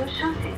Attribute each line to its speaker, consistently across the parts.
Speaker 1: chaussée.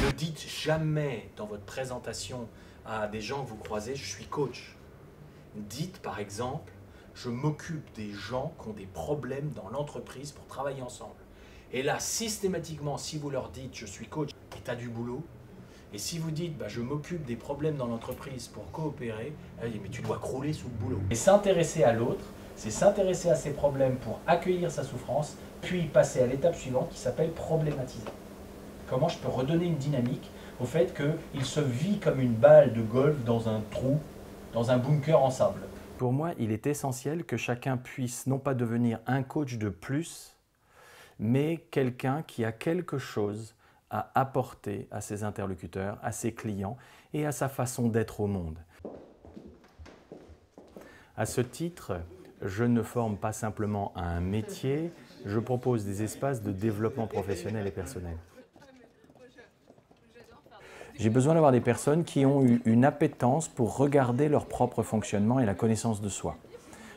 Speaker 2: Ne dites jamais dans votre présentation à des gens que vous croisez « je suis coach ». Dites par exemple « je m'occupe des gens qui ont des problèmes dans l'entreprise pour travailler ensemble ». Et là, systématiquement, si vous leur dites « je suis coach » et tu as du boulot, et si vous dites bah, « je m'occupe des problèmes dans l'entreprise pour coopérer », elle dit « mais tu dois crouler sous le boulot ». Et s'intéresser à l'autre, c'est s'intéresser à ses problèmes pour accueillir sa souffrance, puis passer à l'étape suivante qui s'appelle problématiser. Comment je peux redonner une dynamique au fait qu'il se vit comme une balle de golf dans un trou, dans un bunker en sable. Pour moi, il est essentiel que chacun puisse non pas devenir un coach de plus, mais quelqu'un qui a quelque chose à apporter à ses interlocuteurs, à ses clients et à sa façon d'être au monde. À ce titre, je ne forme pas simplement à un métier, je propose des espaces de développement professionnel et personnel. J'ai besoin d'avoir des personnes qui ont eu une appétence pour regarder leur propre fonctionnement et la connaissance de soi.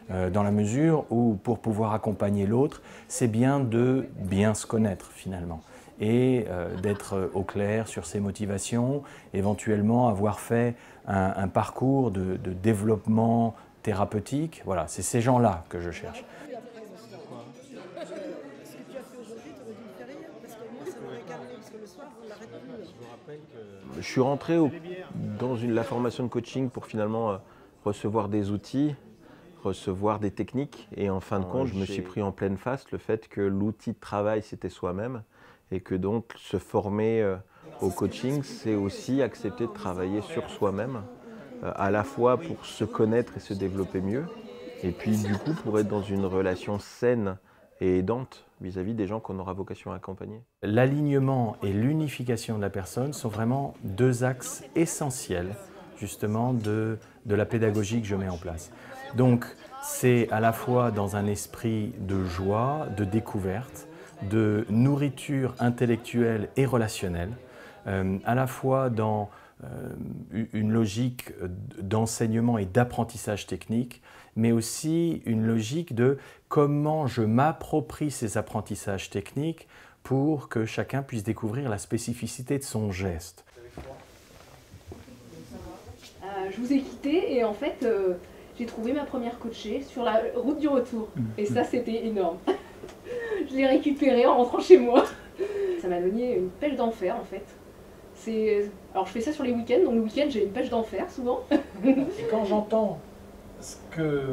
Speaker 2: Dans la mesure où, pour pouvoir accompagner l'autre, c'est bien de bien se connaître finalement et d'être au clair sur ses motivations, éventuellement avoir fait un parcours de développement thérapeutique. Voilà, c'est ces gens-là que je cherche.
Speaker 3: Je suis rentré dans la formation de coaching pour finalement recevoir des outils, recevoir des techniques. Et en fin de compte, je me suis pris en pleine face le fait que l'outil de travail, c'était soi-même. Et que donc se former au coaching, c'est aussi accepter de travailler sur soi-même, à la fois pour se connaître et se développer mieux, et puis du coup pour être dans une relation saine et aidante vis-à-vis des gens qu'on aura vocation à accompagner.
Speaker 2: L'alignement et l'unification de la personne sont vraiment deux axes essentiels justement de la pédagogie que je mets en place. Donc c'est à la fois dans un esprit de joie, de découverte, de nourriture intellectuelle et relationnelle, à la fois dans une logique d'enseignement et d'apprentissage technique, mais aussi une logique de comment je m'approprie ces apprentissages techniques pour que chacun puisse découvrir la spécificité de son geste.
Speaker 4: Je vous ai quitté et en fait, j'ai trouvé ma première coachée sur la route du retour. Et ça, c'était énorme. Je l'ai récupérée en rentrant chez moi. Ça m'a donné une pêche d'enfer en fait. Alors je fais ça sur les week-ends, donc le week-end j'ai une pêche d'enfer souvent.
Speaker 2: Et quand j'entends ce que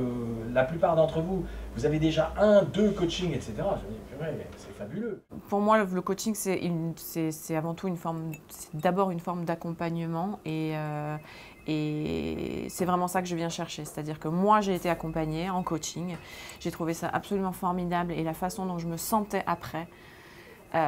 Speaker 2: la plupart d'entre vous, vous avez déjà 1, 2 coachings, etc. Je me dis, purée, c'est fabuleux.
Speaker 5: Pour moi, le coaching, c'est avant tout c'est d'abord une forme d'accompagnement et c'est vraiment ça que je viens chercher. C'est-à-dire que moi, j'ai été accompagnée en coaching, j'ai trouvé ça absolument formidable et la façon dont je me sentais après, je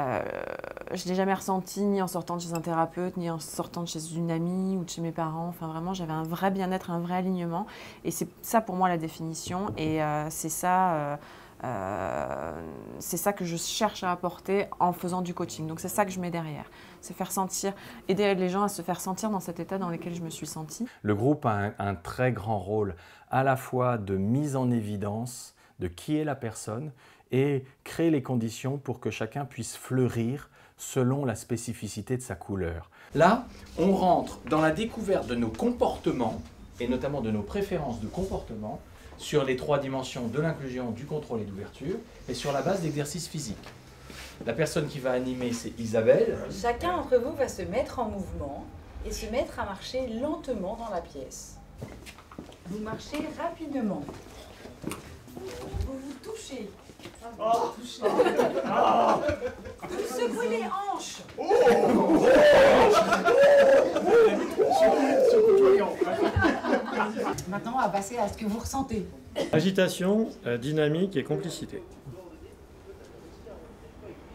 Speaker 5: ne l'ai jamais ressenti ni en sortant de chez un thérapeute, ni en sortant de chez une amie ou de chez mes parents. Enfin, vraiment, j'avais un vrai bien-être, un vrai alignement. Et c'est ça pour moi la définition. Et c'est ça que je cherche à apporter en faisant du coaching. Donc c'est ça que je mets derrière. C'est faire sentir, aider les gens à se faire sentir dans cet état dans lequel je me suis sentie.
Speaker 2: Le groupe a un très grand rôle à la fois de mise en évidence de qui est la personne, et créer les conditions pour que chacun puisse fleurir selon la spécificité de sa couleur. Là, on rentre dans la découverte de nos comportements, et notamment de nos préférences de comportement, sur les 3 dimensions de l'inclusion, du contrôle et d'ouverture, et sur la base d'exercices physiques. La personne qui va animer, c'est Isabelle.
Speaker 6: Chacun d'entre vous va se mettre en mouvement et se mettre à marcher lentement dans la pièce. Vous marchez rapidement. Vous vous touchez. Vous secouez les hanches.
Speaker 2: Sur
Speaker 6: Maintenant, on va passer à ce que vous ressentez.
Speaker 1: Agitation, dynamique et complicité.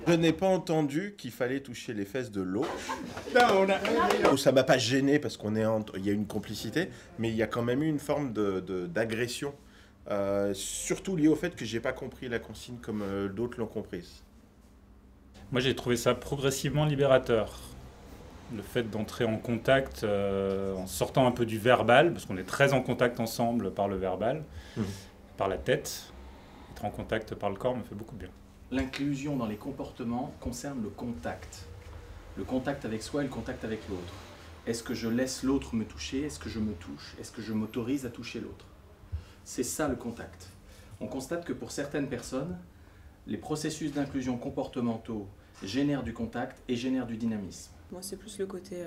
Speaker 7: Je n'ai pas entendu qu'il fallait toucher les fesses de l'autre. Ça m'a pas gêné parce qu'il y a une complicité, mais il y a quand même eu une forme d'agression. Surtout liée au fait que j'ai pas compris la consigne comme d'autres l'ont comprise.
Speaker 8: Moi, j'ai trouvé ça progressivement libérateur. Le fait d'entrer en contact en sortant un peu du verbal, parce qu'on est très en contact ensemble par le verbal, par la tête. Être en contact par le corps me fait beaucoup de bien.
Speaker 2: L'inclusion dans les comportements concerne le contact. Le contact avec soi et le contact avec l'autre. Est-ce que je laisse l'autre me toucher? Est-ce que je me touche? Est-ce que je m'autorise à toucher l'autre? C'est ça le contact. On constate que pour certaines personnes, les processus d'inclusion comportementaux génèrent du contact et génèrent du dynamisme.
Speaker 9: Moi, c'est plus le côté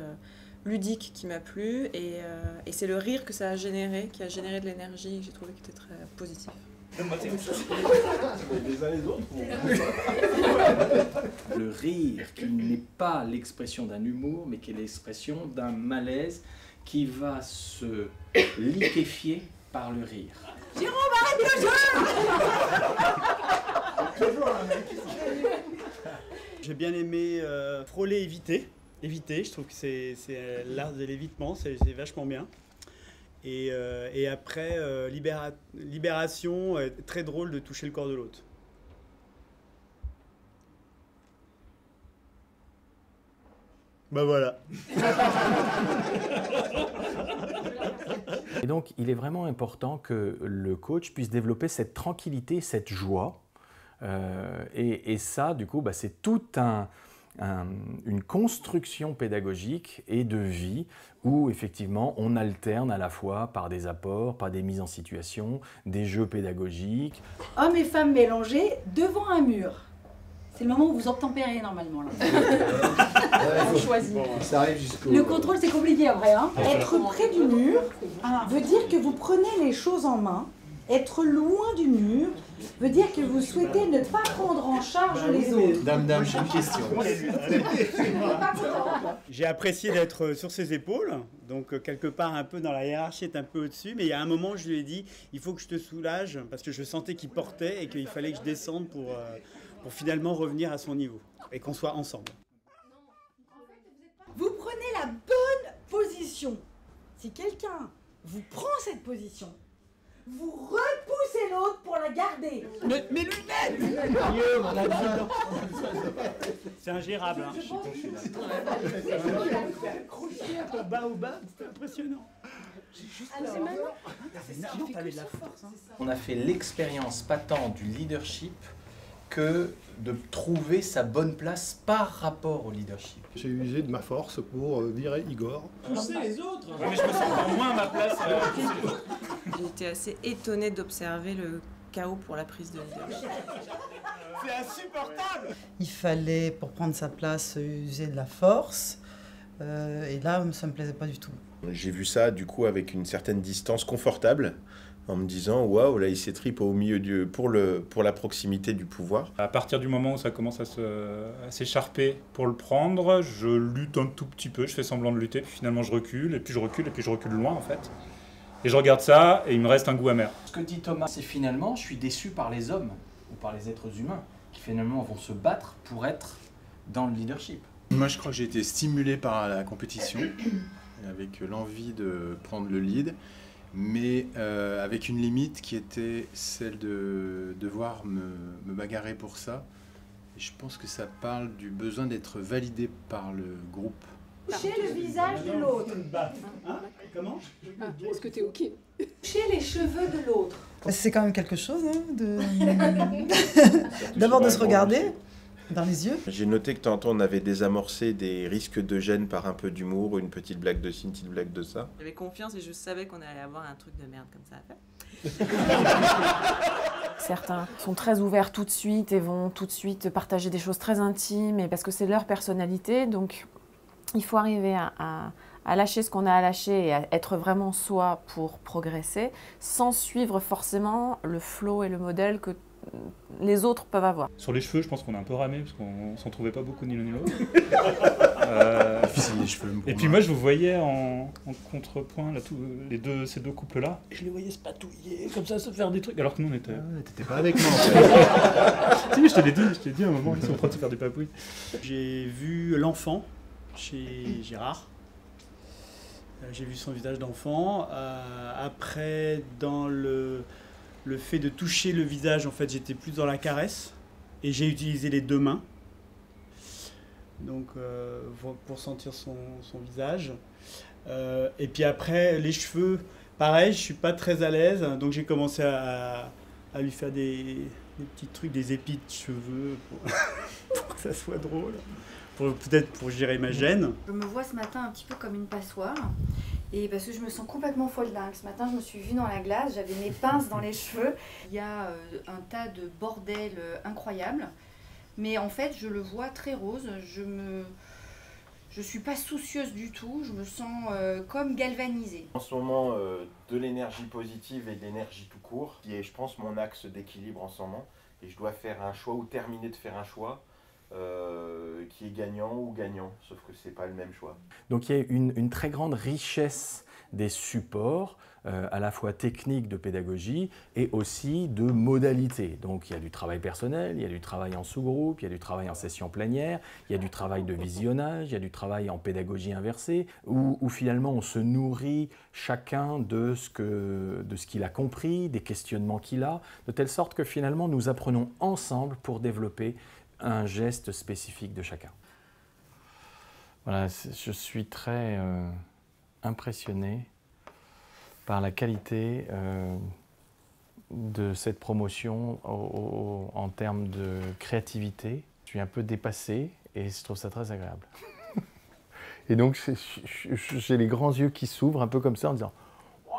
Speaker 9: ludique qui m'a plu et c'est le rire que ça a généré, qui a généré de l'énergie et que j'ai trouvé qui était très positif.
Speaker 2: Le rire qui n'est pas l'expression d'un humour, mais qui est l'expression d'un malaise qui va se liquéfier par le rire.
Speaker 6: Jérôme, arrête le jeu!
Speaker 1: J'ai bien aimé frôler, éviter. Je trouve que c'est l'art de l'évitement, c'est vachement bien. Et après, libération, très drôle de toucher le corps de l'autre. Bah voilà.
Speaker 2: Et donc, il est vraiment important que le coach puisse développer cette tranquillité, cette joie. Et ça, du coup, c'est toute une construction pédagogique et de vie où, effectivement, on alterne à la fois par des apports, par des mises en situation, des jeux pédagogiques.
Speaker 6: Hommes et femmes mélangés devant un mur. C'est le moment où vous obtempérez normalement. Là.
Speaker 4: On choisit.
Speaker 10: Ça arrive jusqu'au...
Speaker 6: Le contrôle, c'est compliqué après. Hein. Être près du mur veut dire que vous prenez les choses en main. Être loin du mur veut dire que vous souhaitez ne pas prendre en charge les autres.
Speaker 10: Dame, j'ai une question.
Speaker 1: J'ai apprécié d'être sur ses épaules, donc quelque part un peu dans la hiérarchie, est un peu au-dessus, mais il y a un moment je lui ai dit il faut que je te soulage parce que je sentais qu'il portait et qu'il fallait que je descende pour finalement revenir à son niveau et qu'on soit ensemble.
Speaker 6: Vous prenez la bonne position. Si quelqu'un vous prend cette position, vous repoussez l'autre pour la garder.
Speaker 1: Mais lunettes. C'est ingérable. Hein. Ton bas au bas, c'était impressionnant.
Speaker 4: Alors, c'est maintenant.
Speaker 1: Non, t'avais de la force. Hein.
Speaker 2: On a fait l'expérience patente du leadership que de trouver sa bonne place par rapport au leadership.
Speaker 11: J'ai usé de ma force pour virer Igor.
Speaker 1: Pousser les autres.
Speaker 8: Ouais, mais je me sens encore moins à ma place.
Speaker 9: J'ai été assez étonnée d'observer le chaos pour la prise de leadership.
Speaker 1: C'est insupportable.
Speaker 12: Il fallait, pour prendre sa place, user de la force. Et là, ça me plaisait pas du tout.
Speaker 7: J'ai vu ça du coup avec une certaine distance confortable, en me disant waouh, là il s'étripe au milieu pour la proximité du pouvoir.
Speaker 8: À partir du moment où ça commence à s'écharper pour le prendre, je lutte un tout petit peu, je fais semblant de lutter, puis finalement je recule, et puis je recule, et puis je recule loin en fait. Et je regarde ça, et il me reste un goût amer.
Speaker 2: Ce que dit Thomas, c'est finalement, je suis déçu par les hommes, ou par les êtres humains, qui finalement vont se battre pour être dans le leadership.
Speaker 13: Moi je crois que j'ai été stimulé par la compétition, avec l'envie de prendre le lead, mais avec une limite qui était celle de devoir me bagarrer pour ça. Et je pense que ça parle du besoin d'être validé par le groupe.
Speaker 6: Toucher le visage de l'autre.
Speaker 1: Hein? Comment?
Speaker 4: Est-ce que t'es OK?
Speaker 6: Toucher les cheveux de l'autre.
Speaker 12: C'est quand même quelque chose, hein, d'abord de se regarder dans les yeux.
Speaker 7: J'ai noté que tantôt on avait désamorcé des risques de gêne par un peu d'humour, une petite blague de ci, une petite blague de ça.
Speaker 9: J'avais confiance et je savais qu'on allait avoir un truc de merde comme ça à faire.
Speaker 5: Certains sont très ouverts tout de suite et vont tout de suite partager des choses très intimes et parce que c'est leur personnalité. Donc il faut arriver à lâcher ce qu'on a à lâcher et à être vraiment soi pour progresser sans suivre forcément le flow et le modèle que les autres peuvent avoir.
Speaker 8: Sur les cheveux, je pense qu'on a un peu ramé parce qu'on s'en trouvait pas beaucoup ni l'un ni l'autre.
Speaker 13: Les cheveux.
Speaker 8: Et puis moi, je vous voyais en contrepoint, là, ces deux couples-là, et je les voyais se patouiller, comme ça, se faire des trucs, alors que nous, on était...
Speaker 13: T'étais pas avec moi, en fait.
Speaker 8: Si, je te l'ai dit à un moment, ils sont en train de se faire des papouilles.
Speaker 1: J'ai vu l'enfant chez Gérard. J'ai vu son visage d'enfant. Après, dans le fait de toucher le visage, en fait, j'étais plus dans la caresse. Et j'ai utilisé les deux mains. Donc, pour sentir son visage. Et puis après, les cheveux, pareil, je suis pas très à l'aise. Donc, j'ai commencé à lui faire des petits trucs, des épis de cheveux pour que ça soit drôle. Peut-être pour gérer ma gêne.
Speaker 10: Je me vois ce matin un petit peu comme une passoire. Et parce que je me sens complètement folle dingue. Ce matin, je me suis vue dans la glace, j'avais mes pinces dans les cheveux. Il y a un tas de bordel incroyable. Mais en fait, je le vois très rose. Je suis pas soucieuse du tout. Je me sens comme galvanisée.
Speaker 3: En ce moment, de l'énergie positive et de l'énergie tout court, qui est, je pense, mon axe d'équilibre en ce moment. Et je dois faire un choix ou terminer de faire un choix. Qui est gagnant ou gagnant, sauf que ce n'est pas le même choix.
Speaker 14: Donc il y a une très grande richesse des supports, à la fois techniques de pédagogie et aussi de modalités. Donc il y a du travail personnel, il y a du travail en sous-groupe, il y a du travail en session plénière, il y a du travail de visionnage, il y a du travail en pédagogie inversée, où finalement on se nourrit chacun de ce qu'il a compris, des questionnements qu'il a, de telle sorte que finalement nous apprenons ensemble pour développer un geste spécifique de chacun. Voilà, je suis très impressionné par la qualité de cette promotion en termes de créativité. Je suis un peu dépassé et je trouve ça très agréable. Et donc j'ai les grands yeux qui s'ouvrent un peu comme ça en disant « Waouh !»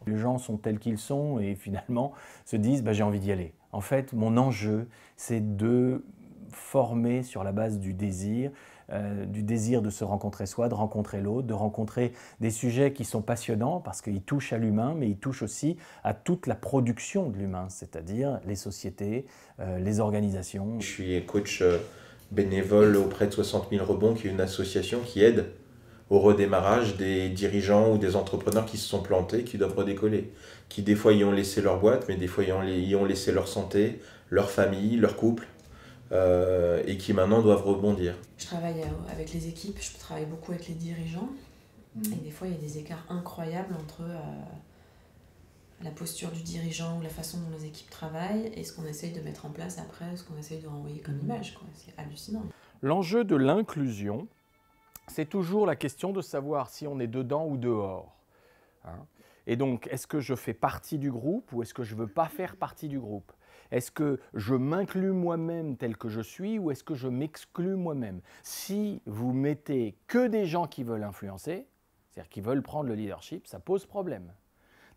Speaker 14: Les gens sont tels qu'ils sont et finalement se disent bah, « j'ai envie d'y aller ». En fait, mon enjeu, c'est de former sur la base du désir de se rencontrer soi, de rencontrer l'autre, de rencontrer des sujets qui sont passionnants parce qu'ils touchent à l'humain, mais ils touchent aussi à toute la production de l'humain, c'est-à-dire les sociétés, les organisations.
Speaker 7: Je suis coach bénévole auprès de 60 000 rebonds, qui est une association qui aide au redémarrage des dirigeants ou des entrepreneurs qui se sont plantés, qui doivent redécoller, qui des fois y ont laissé leur boîte, mais des fois y ont laissé leur santé, leur famille, leur couple, et qui maintenant doivent rebondir.
Speaker 15: Je travaille avec les équipes, je travaille beaucoup avec les dirigeants, et des fois il y a des écarts incroyables entre la posture du dirigeant ou la façon dont les équipes travaillent et ce qu'on essaye de mettre en place après, ce qu'on essaye de renvoyer comme image, quoi. C'est hallucinant.
Speaker 14: L'enjeu de l'inclusion, c'est toujours la question de savoir si on est dedans ou dehors. Hein. Et donc, est-ce que je fais partie du groupe ou est-ce que je ne veux pas faire partie du groupe? Est-ce que je m'inclus moi-même tel que je suis ou est-ce que je m'exclus moi-même? Si vous mettez que des gens qui veulent influencer, c'est-à-dire qui veulent prendre le leadership, ça pose problème.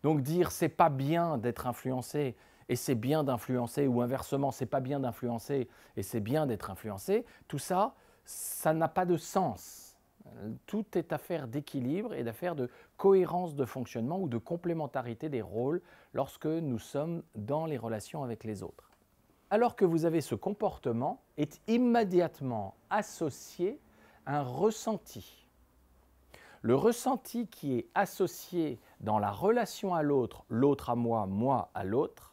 Speaker 14: Donc dire c'est pas bien d'être influencé et c'est bien d'influencer, ou inversement c'est pas bien d'influencer et c'est bien d'être influencé, tout ça, ça n'a pas de sens. Tout est affaire d'équilibre et d'affaire de cohérence de fonctionnement ou de complémentarité des rôles lorsque nous sommes dans les relations avec les autres. Alors que vous avez ce comportement, est immédiatement associé un ressenti. Le ressenti qui est associé dans la relation à l'autre, l'autre à moi, moi à l'autre,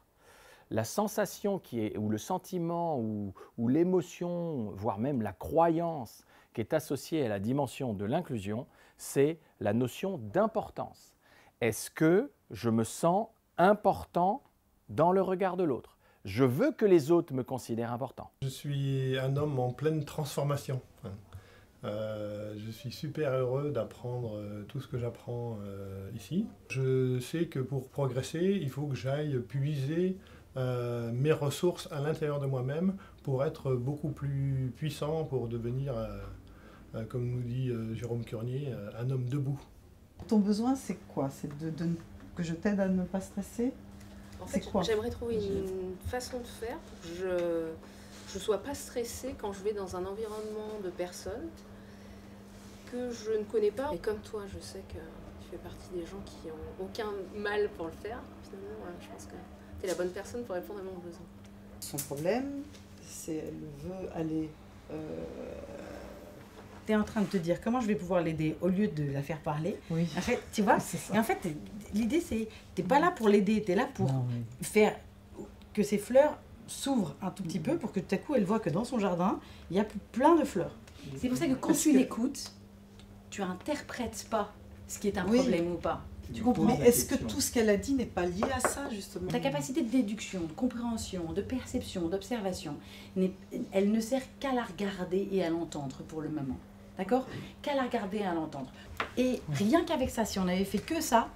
Speaker 14: la sensation qui est, ou le sentiment, ou l'émotion, voire même la croyance qui est associée à la dimension de l'inclusion, c'est la notion d'importance. Est-ce que je me sens important dans le regard de l'autre? Je veux que les autres me considèrent important.
Speaker 11: Je suis un homme en pleine transformation. Je suis super heureux d'apprendre tout ce que j'apprends ici. Je sais que pour progresser, il faut que j'aille puiser mes ressources à l'intérieur de moi-même pour être beaucoup plus puissant, pour devenir, comme nous dit Jérôme Curnier, un homme debout.
Speaker 12: Ton besoin, c'est quoi? C'est que je t'aide à ne pas stresser?
Speaker 4: En fait, j'aimerais trouver une façon de faire pour que je ne sois pas stressée quand je vais dans un environnement de personnes que je ne connais pas. Et comme toi, je sais que tu fais partie des gens qui n'ont aucun mal pour le faire. Finalement, je pense que T'es la bonne personne pour répondre à mon besoin.
Speaker 12: Son problème, c'est qu'elle veut aller... Tu es en train de te dire comment je vais pouvoir l'aider au lieu de la faire parler. Oui. En fait, tu vois, et en fait, l'idée, c'est tu n'es pas là pour l'aider, tu es là pour faire que ces fleurs s'ouvrent un tout petit peu pour que tout à coup, elle voit que dans son jardin, il y a plein de fleurs.
Speaker 6: C'est pour ça que quand tu l'écoutes, tu interprètes pas ce qui est un problème ou pas. Tu comprends?
Speaker 12: Mais est-ce que tout ce qu'elle a dit n'est pas lié à ça, justement?
Speaker 6: Ta capacité de déduction, de compréhension, de perception, d'observation, elle ne sert qu'à la regarder et à l'entendre pour le moment. D'accord? Qu'à la regarder et à l'entendre. Et rien qu'avec ça, si on avait fait que ça,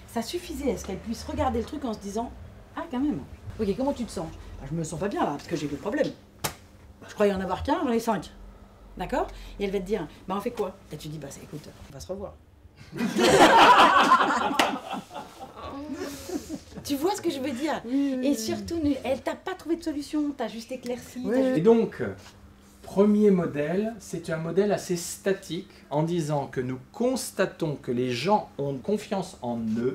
Speaker 6: ça suffisait à ce qu'elle puisse regarder le truc en se disant « Ah, quand même, ok, comment tu te sens? Je me sens pas bien là, parce que j'ai des problèmes. Je croyais en avoir qu'un, j'en ai 5. D'accord? Et elle va te dire « Bah on fait quoi ?» Et tu dis « Bah écoute, on va se revoir. » Tu vois ce que je veux dire? Et surtout, elle t'a pas trouvé de solution, t'as juste éclairci.
Speaker 2: Et donc, premier modèle, c'est un modèle assez statique en disant que nous constatons que les gens ont confiance en eux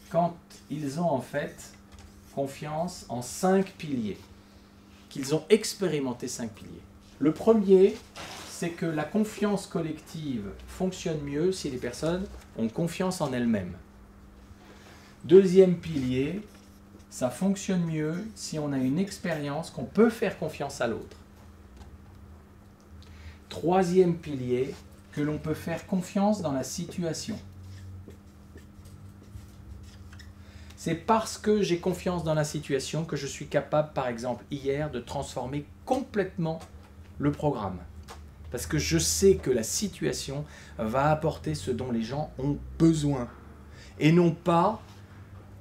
Speaker 2: quand ils ont en fait confiance en 5 piliers, qu'ils ont expérimenté 5 piliers. Le premier, c'est que la confiance collective fonctionne mieux si les personnes ont confiance en elles-mêmes. Deuxième pilier, ça fonctionne mieux si on a une expérience qu'on peut faire confiance à l'autre. Troisième pilier, que l'on peut faire confiance dans la situation. C'est parce que j'ai confiance dans la situation que je suis capable, par exemple, hier, de transformer complètement le programme. Parce que je sais que la situation va apporter ce dont les gens ont besoin. Et non pas,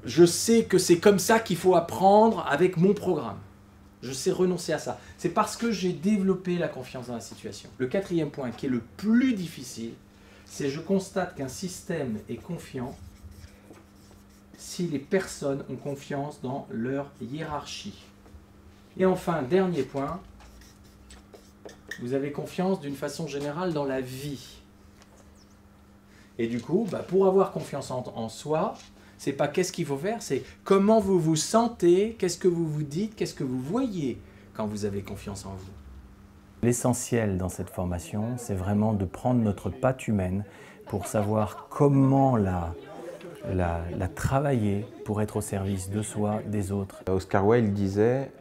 Speaker 2: je sais que c'est comme ça qu'il faut apprendre avec mon programme. Je sais renoncer à ça. C'est parce que j'ai développé la confiance dans la situation. Le quatrième point, qui est le plus difficile, c'est je constate qu'un système est confiant si les personnes ont confiance dans leur hiérarchie. Et enfin, dernier point, vous avez confiance d'une façon générale dans la vie. Et du coup, pour avoir confiance en soi, c'est pas qu'est-ce qu'il faut faire, c'est comment vous vous sentez, qu'est-ce que vous vous dites, qu'est-ce que vous voyez quand vous avez confiance en vous.
Speaker 16: L'essentiel dans cette formation, c'est vraiment de prendre notre patte humaine pour savoir comment la travailler pour être au service de soi, des autres.
Speaker 3: Oscar Wilde disait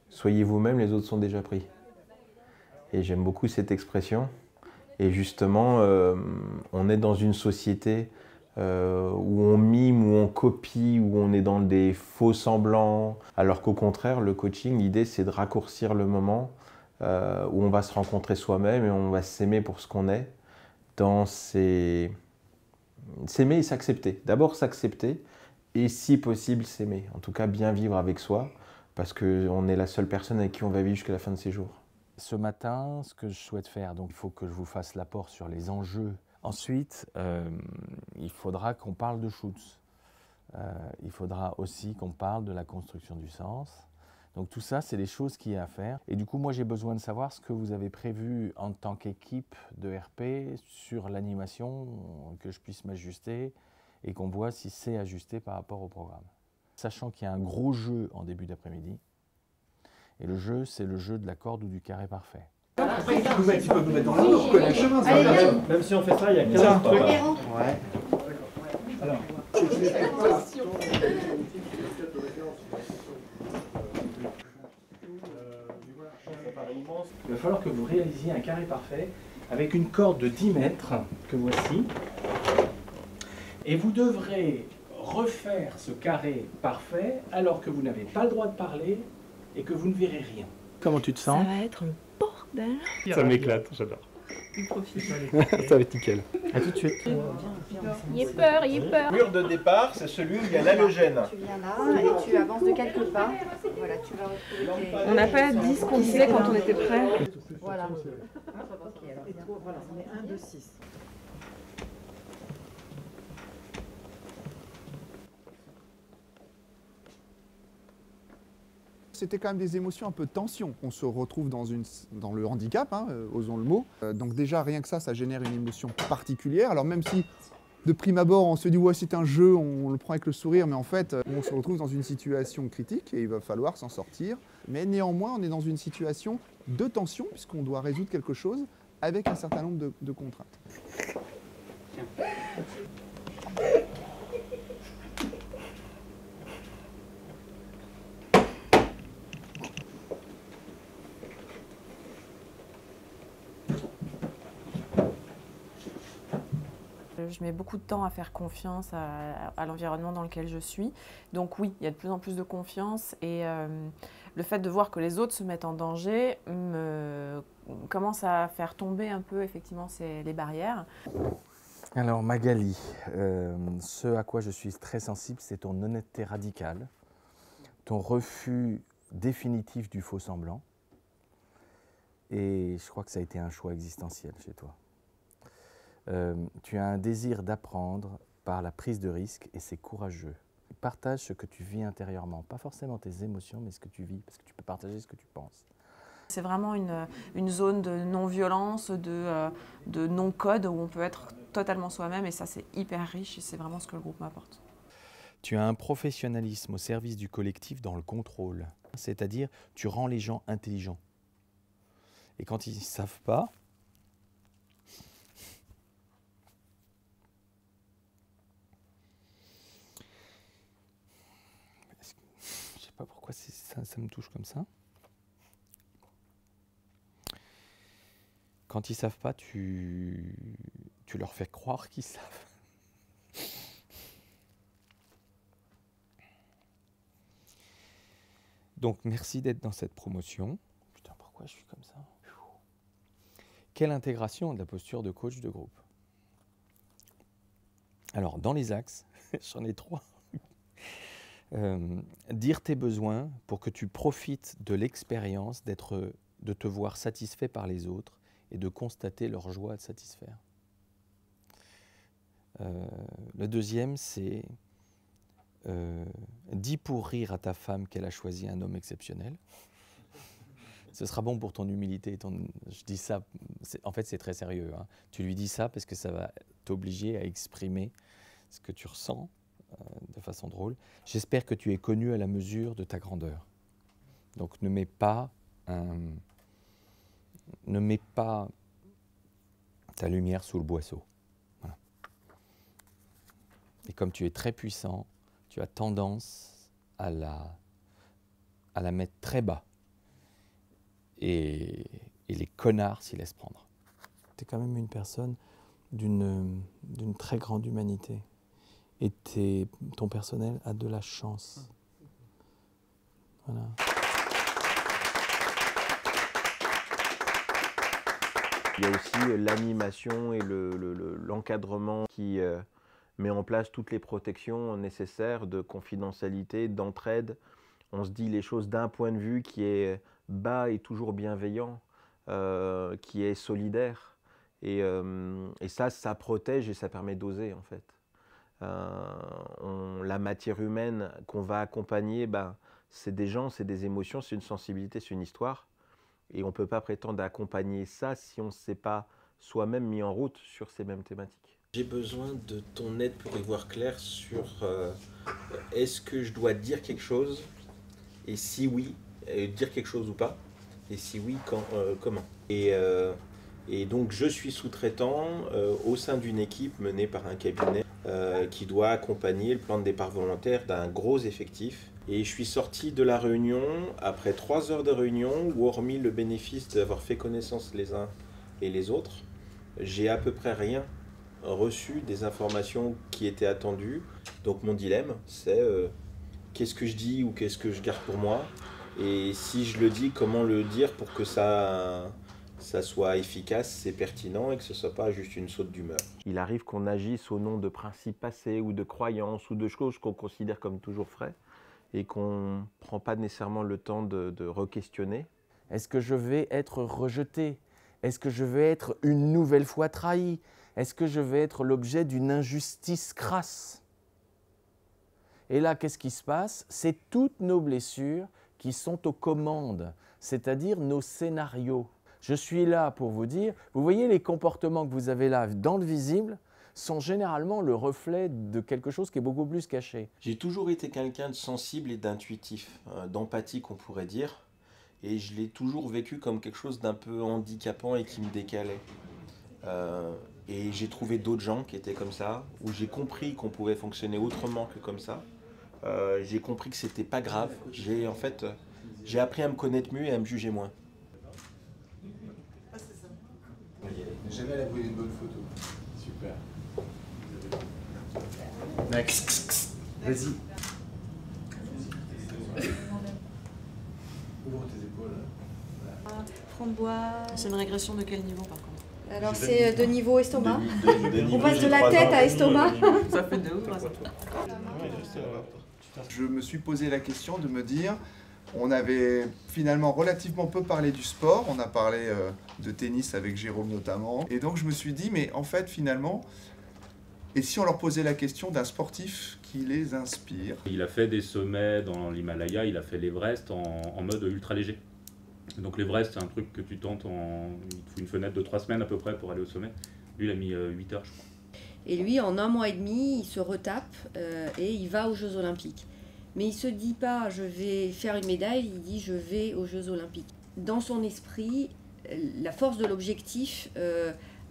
Speaker 3: soyez vous-même, les autres sont déjà pris. Et j'aime beaucoup cette expression. Et justement, on est dans une société où on mime, où on copie, où on est dans des faux semblants. Alors qu'au contraire, le coaching, l'idée, c'est de raccourcir le moment où on va se rencontrer soi-même et on va s'aimer pour ce qu'on est, dans s'aimer et s'accepter. D'abord s'accepter et, si possible, s'aimer. En tout cas, bien vivre avec soi, parce qu'on est la seule personne avec qui on va vivre jusqu'à la fin de ses jours.
Speaker 16: Ce matin, ce que je souhaite faire, donc il faut que je vous fasse l'apport sur les enjeux. Ensuite, il faudra qu'on parle de Schutz. Il faudra aussi qu'on parle de la construction du sens. Donc tout ça, c'est des choses qu'il y a à faire. Et du coup, moi, j'ai besoin de savoir ce que vous avez prévu en tant qu'équipe de RP sur l'animation, que je puisse m'ajuster et qu'on voit si c'est ajusté par rapport au programme. Sachant qu'il y a un gros jeu en début d'après-midi. Et le jeu, c'est le jeu de la corde ou du carré parfait.
Speaker 17: Après, tu peux nous mettre dans l'ordre pour connaître. Même si on fait ça, il y a 15 trucs. Ouais. Alors,
Speaker 2: il va falloir que vous réalisiez un carré parfait avec une corde de 10 mètres, que voici. Et vous devrez refaire ce carré parfait alors que vous n'avez pas le droit de parler et que vous ne verrez rien. Comment tu te sens?
Speaker 4: Ça va être le bordel.
Speaker 8: Ça m'éclate, j'adore.
Speaker 2: Ça va être nickel. A tout de suite.
Speaker 4: Il est peur, il est peur.
Speaker 7: Le mur de départ, c'est celui où il y a l'halogène.
Speaker 10: Tu viens là et tu avances de quelques pas. Voilà, tu vas retrouver tes...
Speaker 4: On n'a pas dit ce qu'on disait quand on était prêt.
Speaker 10: Voilà.
Speaker 12: Et toi, voilà, on est 1, 2, 6.
Speaker 18: C'était quand même des émotions un peu de tension. On se retrouve dans le handicap, osons le mot. Donc déjà, rien que ça génère une émotion particulière. Alors même si De prime abord, on se dit ouais c'est un jeu, on le prend avec le sourire, mais en fait on se retrouve dans une situation critique et il va falloir s'en sortir. Mais néanmoins on est dans une situation de tension puisqu'on doit résoudre quelque chose avec un certain nombre de contraintes.
Speaker 5: Je mets beaucoup de temps à faire confiance à l'environnement dans lequel je suis. Donc oui, il y a de plus en plus de confiance et le fait de voir que les autres se mettent en danger me commence à faire tomber un peu effectivement les barrières.
Speaker 16: Alors Magali, ce à quoi je suis très sensible, c'est ton honnêteté radicale, ton refus définitif du faux semblant et je crois que ça a été un choix existentiel chez toi. Tu as un désir d'apprendre par la prise de risque et c'est courageux. Partage ce que tu vis intérieurement, pas forcément tes émotions, mais ce que tu vis, parce que tu peux partager ce que tu penses.
Speaker 5: C'est vraiment une zone de non-violence, de non-code où on peut être totalement soi-même et ça c'est hyper riche et c'est vraiment ce que le groupe m'apporte.
Speaker 16: Tu as un professionnalisme au service du collectif dans le contrôle, c'est-à-dire tu rends les gens intelligents. Et quand ils ne savent pas, pas pourquoi ça me touche comme ça. Quand ils ne savent pas, tu leur fais croire qu'ils savent. Donc merci d'être dans cette promotion. Putain, pourquoi je suis comme ça? Quelle intégration de la posture de coach de groupe? Alors dans les axes, j'en ai 3. Dire tes besoins pour que tu profites de l'expérience de te voir satisfait par les autres et de constater leur joie à te satisfaire. Le deuxième, c'est dis pour rire à ta femme qu'elle a choisi un homme exceptionnel. Ce sera bon pour ton humilité. Je dis ça, en fait c'est très sérieux. Hein. Tu lui dis ça parce que ça va t'obliger à exprimer ce que tu ressens. De façon drôle. J'espère que tu es connu à la mesure de ta grandeur. Donc ne mets pas ta lumière sous le boisseau. Voilà. Et comme tu es très puissant, tu as tendance à la mettre très bas. Et les connards s'y laissent prendre. Tu es quand même une personne d'une très grande humanité. Et ton personnel a de la chance. Voilà.
Speaker 3: Il y a aussi l'animation et l'encadrement qui met en place toutes les protections nécessaires de confidentialité, d'entraide. On se dit les choses d'un point de vue qui est bas et toujours bienveillant, qui est solidaire. Et ça protège et ça permet d'oser en fait. La matière humaine qu'on va accompagner, c'est des gens, c'est des émotions, c'est une sensibilité, c'est une histoire. Et on ne peut pas prétendre accompagner ça si on ne s'est pas soi-même mis en route sur ces mêmes thématiques.
Speaker 7: J'ai besoin de ton aide pour y voir clair sur est-ce que je dois dire quelque chose, et si oui, dire quelque chose ou pas, et si oui, quand, comment. Et donc je suis sous-traitant au sein d'une équipe menée par un cabinet qui doit accompagner le plan de départ volontaire d'un gros effectif. Et je suis sorti de la réunion après 3 heures de réunion où, hormis le bénéfice d'avoir fait connaissance les uns et les autres, j'ai à peu près rien reçu des informations qui étaient attendues. Donc mon dilemme, c'est qu'est-ce que je dis ou qu'est-ce que je garde pour moi? Et si je le dis, comment le dire pour que ça soit efficace et pertinent et que ce ne soit pas juste une saute d'humeur.
Speaker 3: Il arrive qu'on agisse au nom de principes passés ou de croyances ou de choses qu'on considère comme toujours vraies et qu'on ne prend pas nécessairement le temps de re-questionner.
Speaker 16: Est-ce que je vais être rejeté? Est-ce que je vais être une nouvelle fois trahi? Est-ce que je vais être l'objet d'une injustice crasse? Et là, qu'est-ce qui se passe? C'est toutes nos blessures qui sont aux commandes, c'est-à-dire nos scénarios. Je suis là pour vous dire, vous voyez les comportements que vous avez là dans le visible,
Speaker 14: sont généralement le reflet de quelque chose qui est beaucoup plus caché.
Speaker 3: J'ai toujours été quelqu'un de sensible et d'intuitif, d'empathique on pourrait dire, et je l'ai toujours vécu comme quelque chose d'un peu handicapant et qui me décalait. Et j'ai trouvé d'autres gens qui étaient comme ça, où j'ai compris qu'on pouvait fonctionner autrement que comme ça. J'ai compris que c'était pas grave. J'ai appris à me connaître mieux et à me juger moins.
Speaker 13: Jamais à l'abri d'une bonne photo. Super.
Speaker 2: Next. Vas-y.
Speaker 13: Ouvre tes épaules.
Speaker 10: Framboise.
Speaker 15: C'est une régression de quel niveau par contre?
Speaker 10: Alors c'est de niveau estomac. On passe de la tête à estomac.
Speaker 9: Ça fait 2 ou 3 ans.
Speaker 18: Je me suis posé la question de me dire, on avait finalement relativement peu parlé du sport, on a parlé de tennis avec Jérôme notamment, et donc je me suis dit, mais en fait finalement, et si on leur posait la question d'un sportif qui les inspire?
Speaker 8: Il a fait des sommets dans l'Himalaya, il a fait l'Everest en mode ultra léger. Donc l'Everest, c'est un truc que tu tentes il te faut une fenêtre de 3 semaines à peu près pour aller au sommet. Lui, il a mis 8 heures, je crois.
Speaker 19: Et lui, en 1 mois et demi, il se retape et il va aux Jeux Olympiques. Mais il ne se dit pas, je vais faire une médaille, il dit, je vais aux Jeux Olympiques. Dans son esprit, la force de l'objectif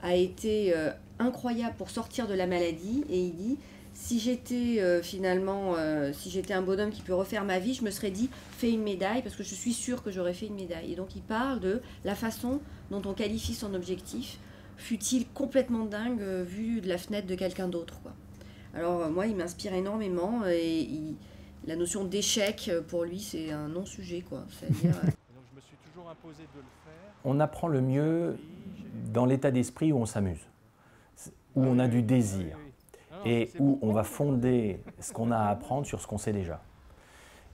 Speaker 19: a été incroyable pour sortir de la maladie. Et il dit, si j'étais si j'étais un bonhomme qui peut refaire ma vie, je me serais dit, fais une médaille, parce que je suis sûre que j'aurais fait une médaille. Et donc il parle de la façon dont on qualifie son objectif, fut-il complètement dingue vu de la fenêtre de quelqu'un d'autre, quoi. Alors moi, il m'inspire énormément et la notion d'échec, pour lui, c'est un non-sujet, quoi. C'est-à-dire...
Speaker 14: Je me suis toujours imposé de le faire. On apprend le mieux dans l'état d'esprit où on s'amuse, où on a du désir et où on va fonder ce qu'on a à apprendre sur ce qu'on sait déjà.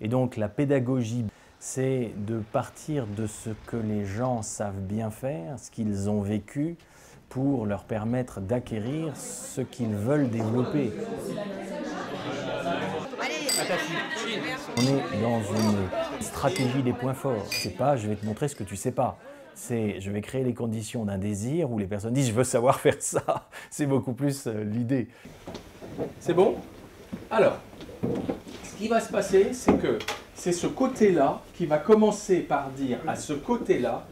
Speaker 14: Et donc la pédagogie, c'est de partir de ce que les gens savent bien faire, ce qu'ils ont vécu, pour leur permettre d'acquérir ce qu'ils veulent développer. On est dans une stratégie des points forts. C'est pas je vais te montrer ce que tu sais pas. C'est je vais créer les conditions d'un désir où les personnes disent je veux savoir faire ça. C'est beaucoup plus l'idée. C'est bon? Alors, ce qui va se passer, c'est que c'est ce côté-là qui va commencer par dire à ce côté-là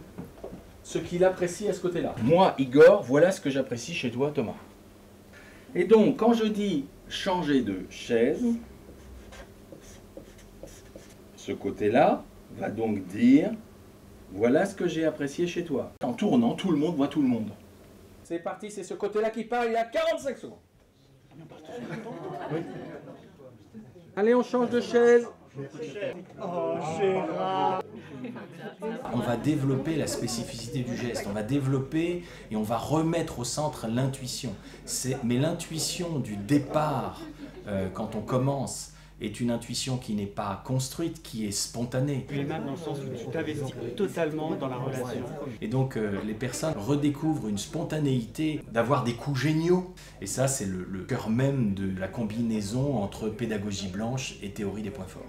Speaker 14: ce qu'il apprécie à ce côté-là. Moi, Igor, voilà ce que j'apprécie chez toi, Thomas. Et donc, quand je dis changer de chaise, ce côté-là va donc dire voilà ce que j'ai apprécié chez toi. En tournant, tout le monde voit tout le monde. C'est parti, c'est ce côté-là qui parle, il y a 45 secondes. Oui. Allez, on change de chaise.
Speaker 2: Oh, Gérard. On va développer la spécificité du geste, on va développer et on va remettre au centre l'intuition. Mais l'intuition du départ, quand on commence, est une intuition qui n'est pas construite, qui est spontanée.
Speaker 1: Tu es même dans le sens où tu t'investis totalement dans la relation.
Speaker 2: Et donc les personnes redécouvrent une spontanéité d'avoir des coups géniaux. Et ça, c'est le cœur même de la combinaison entre pédagogie blanche et théorie des points forts.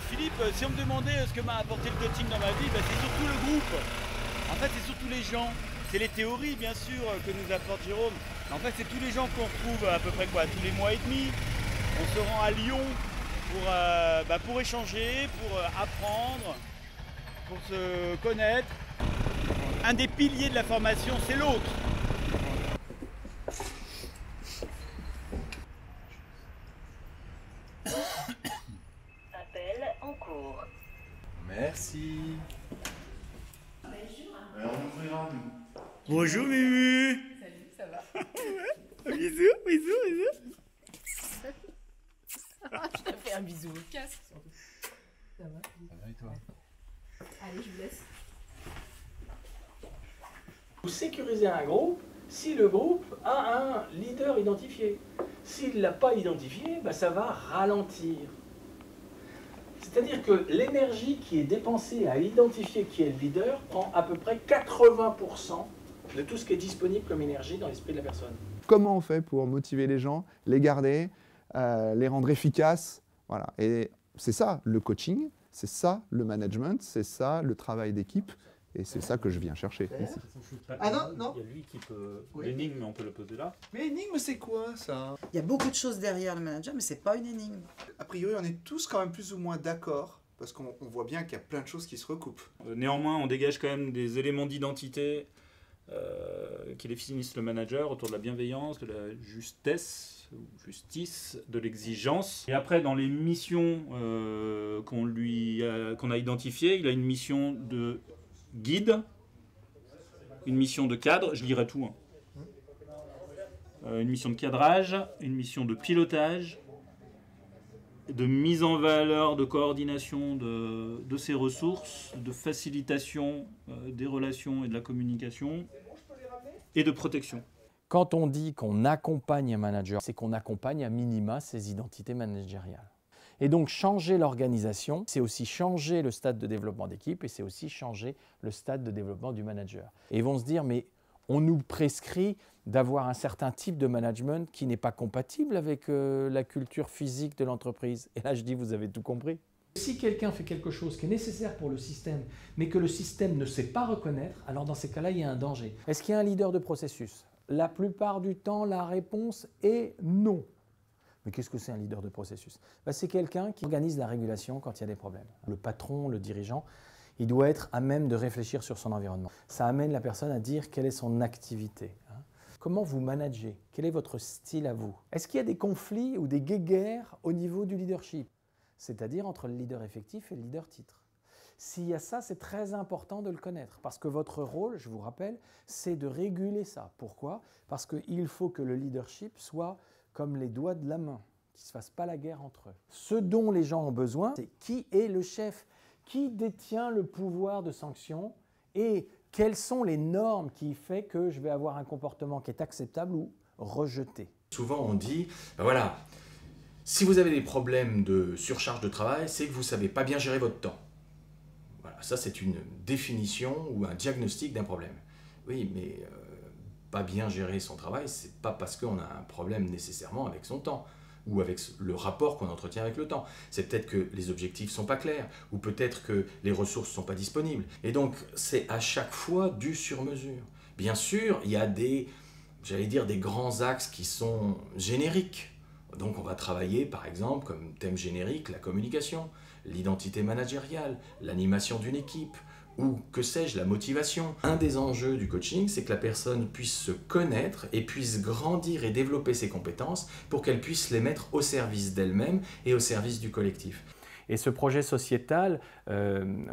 Speaker 1: Philippe, si on me demandait ce que m'a apporté le coaching dans ma vie, c'est surtout le groupe. En fait, c'est surtout les gens. C'est les théories, bien sûr, que nous apporte Jérôme. En fait, c'est tous les gens qu'on retrouve à peu près tous les mois et demi. On se rend à Lyon pour échanger, pour apprendre, pour se connaître. Un des piliers de la formation, c'est l'autre.
Speaker 13: Merci.
Speaker 1: Bonjour Mimu.
Speaker 10: Salut, ça va?
Speaker 1: Bisous, bisous, bisous.
Speaker 10: Je te fais un bisou au casque. Ça va?
Speaker 13: Ça va et toi?
Speaker 10: Allez, je vous laisse.
Speaker 14: Vous sécurisez un groupe,
Speaker 2: si le groupe a un leader identifié. S'il ne l'a pas identifié, ça va ralentir. C'est-à-dire que l'énergie qui est dépensée à identifier qui est le leader prend à peu près 80% de tout ce qui est disponible comme énergie dans l'esprit de la personne.
Speaker 18: Comment on fait pour motiver les gens, les garder, les rendre efficaces? Voilà. Et c'est ça le coaching, c'est ça le management, c'est ça le travail d'équipe. Et c'est ça que je viens chercher ici.
Speaker 17: Ah non, non.
Speaker 8: Il y a lui qui peut... L'énigme, on peut le poser là.
Speaker 17: Mais énigme, c'est quoi ça?
Speaker 20: Il y a beaucoup de choses derrière le manager, mais c'est pas une énigme.
Speaker 18: A priori, on est tous quand même plus ou moins d'accord, parce qu'on voit bien qu'il y a plein de choses qui se recoupent.
Speaker 8: Néanmoins, on dégage quand même des éléments d'identité qui définissent le manager autour de la bienveillance, de la justesse, ou justice, de l'exigence. Et après, dans les missions qu'on a identifiées, il a une mission de guide, une mission de cadre, je lirai tout, une mission de cadrage, une mission de pilotage, de mise en valeur, de coordination de ses ressources, de facilitation des relations et de la communication, et de protection.
Speaker 14: Quand on dit qu'on accompagne un manager, c'est qu'on accompagne à minima ses identités managériales. Et donc changer l'organisation, c'est aussi changer le stade de développement d'équipe et c'est aussi changer le stade de développement du manager. Et ils vont se dire, mais on nous prescrit d'avoir un certain type de management qui n'est pas compatible avec la culture physique de l'entreprise. Et là, je dis, vous avez tout compris.
Speaker 2: Si quelqu'un fait quelque chose qui est nécessaire pour le système, mais que le système ne sait pas reconnaître, alors dans ces cas-là, il y a un danger.
Speaker 14: Est-ce qu'il y a un leader de processus? La plupart du temps, la réponse est non. Mais qu'est-ce que c'est un leader de processus? C'est quelqu'un qui organise la régulation quand il y a des problèmes. Le patron, le dirigeant, il doit être à même de réfléchir sur son environnement. Ça amène la personne à dire quelle est son activité. Comment vous managez? Quel est votre style à vous? Est-ce qu'il y a des conflits ou des guéguerres au niveau du leadership? C'est-à-dire entre le leader effectif et le leader titre. S'il y a ça, c'est très important de le connaître parce que votre rôle, je vous rappelle, c'est de réguler ça. Pourquoi? Parce qu'il faut que le leadership soit comme les doigts de la main, qu'ils ne se fassent pas la guerre entre eux. Ce dont les gens ont besoin, c'est qui est le chef, qui détient le pouvoir de sanction et quelles sont les normes qui font que je vais avoir un comportement qui est acceptable ou rejeté.
Speaker 2: Souvent on dit, voilà, si vous avez des problèmes de surcharge de travail, c'est que vous ne savez pas bien gérer votre temps. Voilà, ça c'est une définition ou un diagnostic d'un problème. Oui, mais pas bien gérer son travail, c'est pas parce qu'on a un problème nécessairement avec son temps ou avec le rapport qu'on entretient avec le temps. C'est peut-être que les objectifs sont pas clairs ou peut-être que les ressources sont pas disponibles. Et donc, c'est à chaque fois du sur-mesure. Bien sûr, il y a des grands axes qui sont génériques. Donc, on va travailler, par exemple, comme thème générique, la communication, l'identité managériale, l'animation d'une équipe, ou que sais-je, la motivation. Un des enjeux du coaching, c'est que la personne puisse se connaître et puisse grandir et développer ses compétences pour qu'elle puisse les mettre au service d'elle-même et au service du collectif.
Speaker 14: Et ce projet sociétal,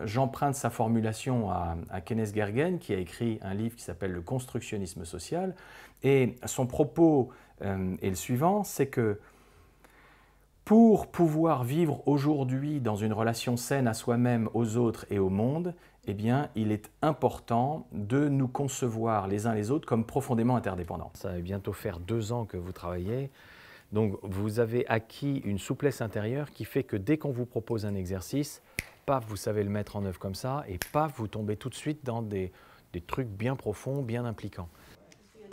Speaker 14: j'emprunte sa formulation à Kenneth Gergen, qui a écrit un livre qui s'appelle « Le constructionnisme social ». Et son propos est le suivant, c'est que pour pouvoir vivre aujourd'hui dans une relation saine à soi-même, aux autres et au monde, eh bien, il est important de nous concevoir les uns les autres comme profondément interdépendants. Ça va bientôt faire 2 ans que vous travaillez, donc vous avez acquis une souplesse intérieure qui fait que dès qu'on vous propose un exercice, paf, vous savez le mettre en œuvre comme ça, et paf, vous tombez tout de suite dans des trucs bien profonds, bien impliquants.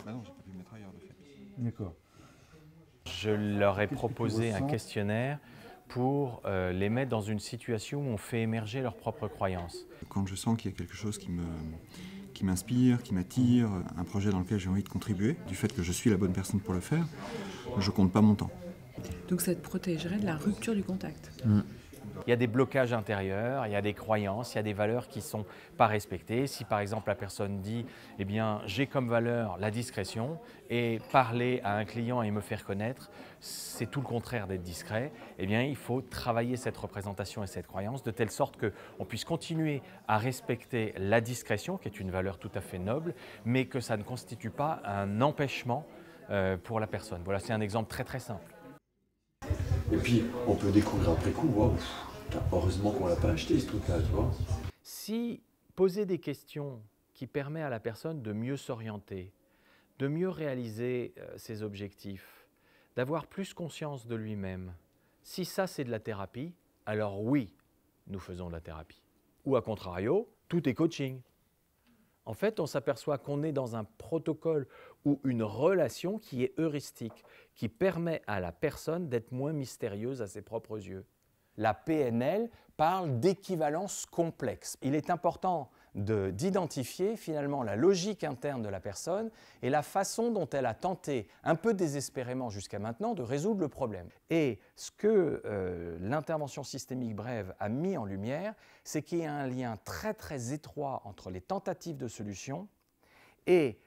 Speaker 13: Bah non, j'ai pas pu le mettre ailleurs de fait.
Speaker 14: D'accord. Je leur ai proposé un questionnaire pour les mettre dans une situation où on fait émerger leurs propres croyances.
Speaker 13: Quand je sens qu'il y a quelque chose qui m'inspire, qui m'attire, un projet dans lequel j'ai envie de contribuer, du fait que je suis la bonne personne pour le faire, je compte pas mon temps.
Speaker 9: Donc ça te protégerait de la rupture du contact.
Speaker 14: Il y a des blocages intérieurs, il y a des croyances, il y a des valeurs qui ne sont pas respectées. Si par exemple la personne dit « eh bien j'ai comme valeur la discrétion » et parler à un client et me faire connaître, c'est tout le contraire d'être discret, eh bien il faut travailler cette représentation et cette croyance de telle sorte qu'on puisse continuer à respecter la discrétion, qui est une valeur tout à fait noble, mais que ça ne constitue pas un empêchement pour la personne. Voilà, c'est un exemple très très simple.
Speaker 21: Et puis, on peut découvrir après coup, wow, heureusement qu'on ne l'a pas acheté ce truc-là, tu vois.
Speaker 14: Si poser des questions qui permettent à la personne de mieux s'orienter, de mieux réaliser ses objectifs, d'avoir plus conscience de lui-même. Si ça, c'est de la thérapie, alors oui, nous faisons de la thérapie. Ou à contrario, tout est coaching. En fait, on s'aperçoit qu'on est dans un protocole ou une relation qui est heuristique, qui permet à la personne d'être moins mystérieuse à ses propres yeux. La PNL parle d'équivalence complexe. Il est important d'identifier finalement la logique interne de la personne et la façon dont elle a tenté, un peu désespérément jusqu'à maintenant, de résoudre le problème. Et ce que l'intervention systémique brève a mis en lumière, c'est qu'il y a un lien très très étroit entre les tentatives de solution et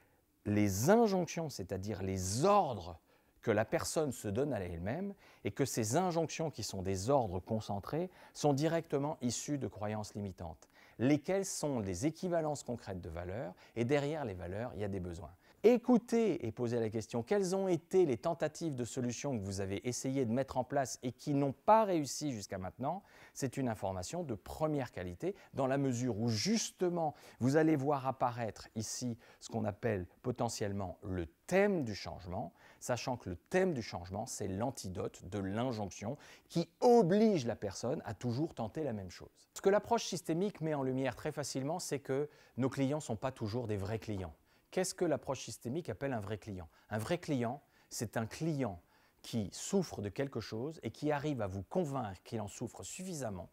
Speaker 14: les injonctions, c'est-à-dire les ordres que la personne se donne à elle-même, et que ces injonctions qui sont des ordres concentrés sont directement issues de croyances limitantes, lesquelles sont les équivalences concrètes de valeurs, et derrière les valeurs, il y a des besoins. Écoutez et posez la question, quelles ont été les tentatives de solutions que vous avez essayé de mettre en place et qui n'ont pas réussi jusqu'à maintenant? C'est une information de première qualité, dans la mesure où justement, vous allez voir apparaître ici ce qu'on appelle potentiellement le thème du changement, sachant que le thème du changement, c'est l'antidote de l'injonction qui oblige la personne à toujours tenter la même chose. Ce que l'approche systémique met en lumière très facilement, c'est que nos clients ne sont pas toujours des vrais clients. Qu'est-ce que l'approche systémique appelle un vrai client? Un vrai client, c'est un client qui souffre de quelque chose et qui arrive à vous convaincre qu'il en souffre suffisamment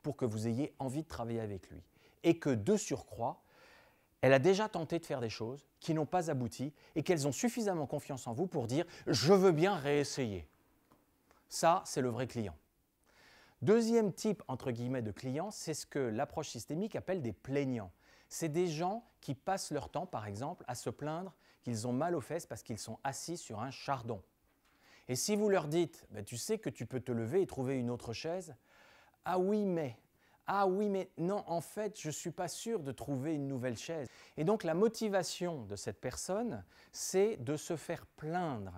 Speaker 14: pour que vous ayez envie de travailler avec lui. Et que de surcroît, elle a déjà tenté de faire des choses qui n'ont pas abouti et qu'elles ont suffisamment confiance en vous pour dire « je veux bien réessayer ». Ça, c'est le vrai client. Deuxième type, entre guillemets, de client, c'est ce que l'approche systémique appelle des plaignants. C'est des gens qui passent leur temps, par exemple, à se plaindre qu'ils ont mal aux fesses parce qu'ils sont assis sur un chardon. Et si vous leur dites « tu sais que tu peux te lever et trouver une autre chaise »« Ah oui, mais non, en fait, je ne suis pas sûr de trouver une nouvelle chaise. » Et donc, la motivation de cette personne, c'est de se faire plaindre.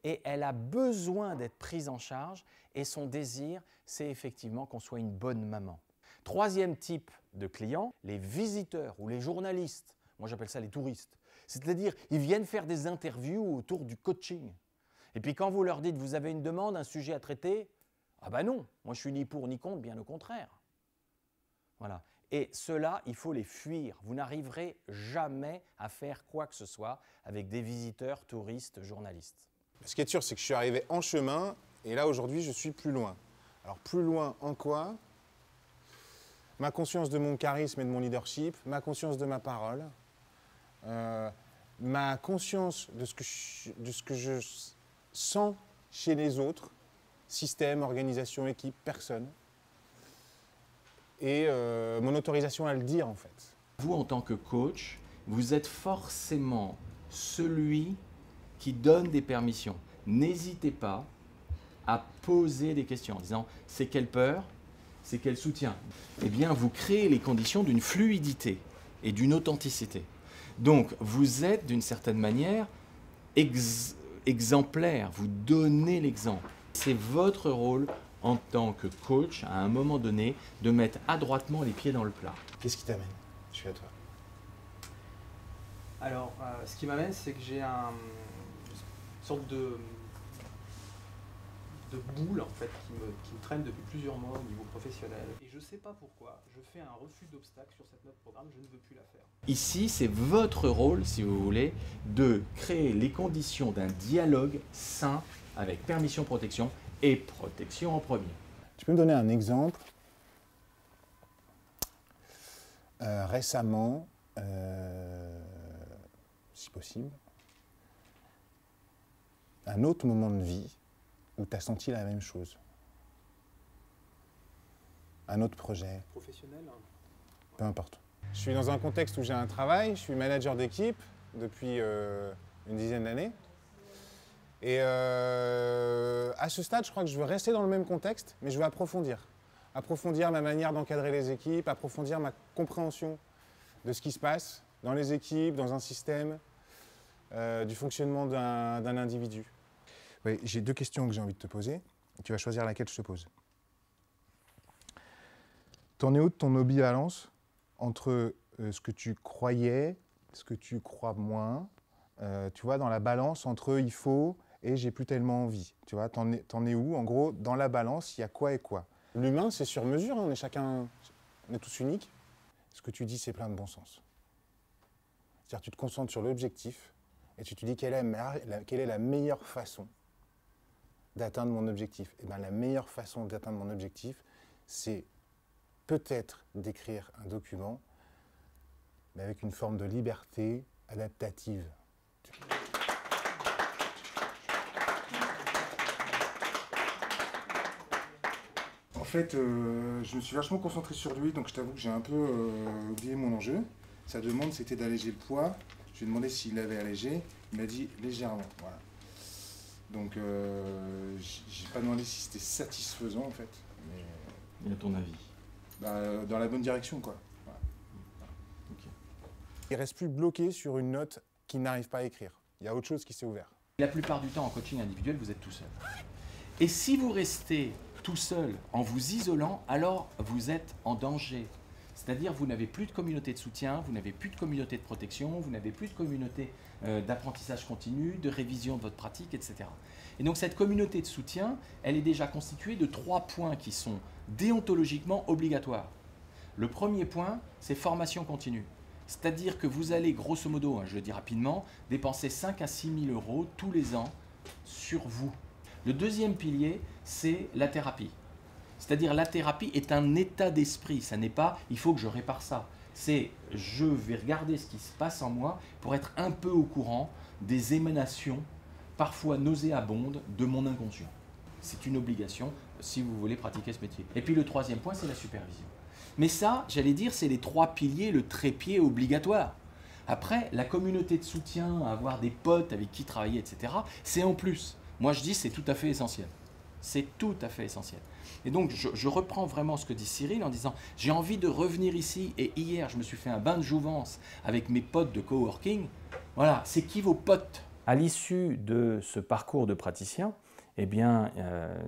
Speaker 14: Et elle a besoin d'être prise en charge et son désir, c'est effectivement qu'on soit une bonne maman. Troisième type de clients, les visiteurs ou les journalistes. Moi, j'appelle ça les touristes. C'est-à-dire, ils viennent faire des interviews autour du coaching. Et puis quand vous leur dites, vous avez une demande, un sujet à traiter, ah ben non, moi je suis ni pour ni contre, bien au contraire. Voilà. Et ceux-là, il faut les fuir. Vous n'arriverez jamais à faire quoi que ce soit avec des visiteurs, touristes, journalistes.
Speaker 11: Ce qui est sûr, c'est que je suis arrivé en chemin, et là aujourd'hui, je suis plus loin. Alors plus loin en quoi? Ma conscience de mon charisme et de mon leadership, ma conscience de ma parole, ma conscience de ce que je sens chez les autres, système, organisation, équipe, personne, et mon autorisation à le dire en fait.
Speaker 14: Vous, en tant que coach, vous êtes forcément celui qui donne des permissions. N'hésitez pas à poser des questions en disant « c'est quelle peur ? C'est quel soutien ?» Eh bien, vous créez les conditions d'une fluidité et d'une authenticité. Donc, vous êtes d'une certaine manière exemplaire, vous donnez l'exemple. C'est votre rôle en tant que coach, à un moment donné, de mettre adroitement les pieds dans le plat.
Speaker 11: Qu'est-ce qui t'amène? Je suis à toi.
Speaker 22: Alors, ce qui m'amène, c'est que j'ai une sorte de boule en fait, qui me traîne depuis plusieurs mois au niveau professionnel. Et je ne sais pas pourquoi, je fais un refus d'obstacle sur cette note programme, je ne veux plus la faire.
Speaker 14: Ici, c'est votre rôle, si vous voulez, de créer les conditions d'un dialogue sain avec permission, protection et protection en premier.
Speaker 11: Tu peux me donner un exemple? Récemment, si possible, un autre moment de vie où tu as senti la même chose? Un autre projet?
Speaker 22: Professionnel?
Speaker 11: Peu importe. Je suis dans un contexte où j'ai un travail, je suis manager d'équipe depuis une dizaine d'années. Et à ce stade, je crois que je veux rester dans le même contexte, mais je veux approfondir. Approfondir ma manière d'encadrer les équipes, approfondir ma compréhension de ce qui se passe dans les équipes, dans un système, du fonctionnement d'un individu. Oui, j'ai deux questions que j'ai envie de te poser. Tu vas choisir laquelle je te pose. T'en es où de ton ambivalence entre ce que tu croyais, ce que tu crois moins, Tu vois, dans la balance entre il faut et j'ai plus tellement envie. Tu vois, t'en es où? En gros, dans la balance, il y a quoi et quoi? L'humain, c'est sur mesure, hein, on est tous uniques. Ce que tu dis, c'est plein de bon sens. C'est-à-dire tu te concentres sur l'objectif et tu te dis quelle est la meilleure façon d'atteindre mon objectif. Et bien la meilleure façon d'atteindre mon objectif, c'est peut-être d'écrire un document, mais avec une forme de liberté adaptative. En fait, je me suis vachement concentré sur lui, donc je t'avoue que j'ai un peu oublié mon enjeu. Sa demande, c'était d'alléger le poids. Je lui ai demandé s'il l'avait allégé. Il m'a dit légèrement. Voilà. Donc, j'ai pas demandé si c'était satisfaisant, en fait. Mais,
Speaker 16: et à ton avis?
Speaker 11: Dans la bonne direction, quoi. Voilà. Okay. Il reste plus bloqué sur une note qu'il n'arrive pas à écrire. Il y a autre chose qui s'est ouvert.
Speaker 14: La plupart du temps, en coaching individuel, vous êtes tout seul. Et si vous restez tout seul en vous isolant, alors vous êtes en danger. C'est-à-dire vous n'avez plus de communauté de soutien, vous n'avez plus de communauté de protection, vous n'avez plus de communauté d'apprentissage continu, de révision de votre pratique, etc. Et donc cette communauté de soutien, elle est déjà constituée de 3 points qui sont déontologiquement obligatoires. Le premier point, c'est formation continue. C'est-à-dire que vous allez, grosso modo, je le dis rapidement, dépenser 5 à 6 000 € tous les ans sur vous. Le deuxième pilier, c'est la thérapie. C'est-à-dire la thérapie est un état d'esprit, ça n'est pas « il faut que je répare ça ». C'est « je vais regarder ce qui se passe en moi pour être un peu au courant des émanations, parfois nauséabondes, de mon inconscient ». C'est une obligation si vous voulez pratiquer ce métier. Et puis le troisième point, c'est la supervision. Mais ça, j'allais dire, c'est les 3 piliers, le trépied obligatoire. Après, la communauté de soutien, avoir des potes avec qui travailler, etc., c'est en plus. Moi, je dis c'est tout à fait essentiel. C'est tout à fait essentiel. Et donc, je reprends vraiment ce que dit Cyril en disant « j'ai envie de revenir ici et hier, je me suis fait un bain de jouvence avec mes potes de coworking. » Voilà, c'est qui vos potes?
Speaker 16: À l'issue de ce parcours de praticien, eh bien,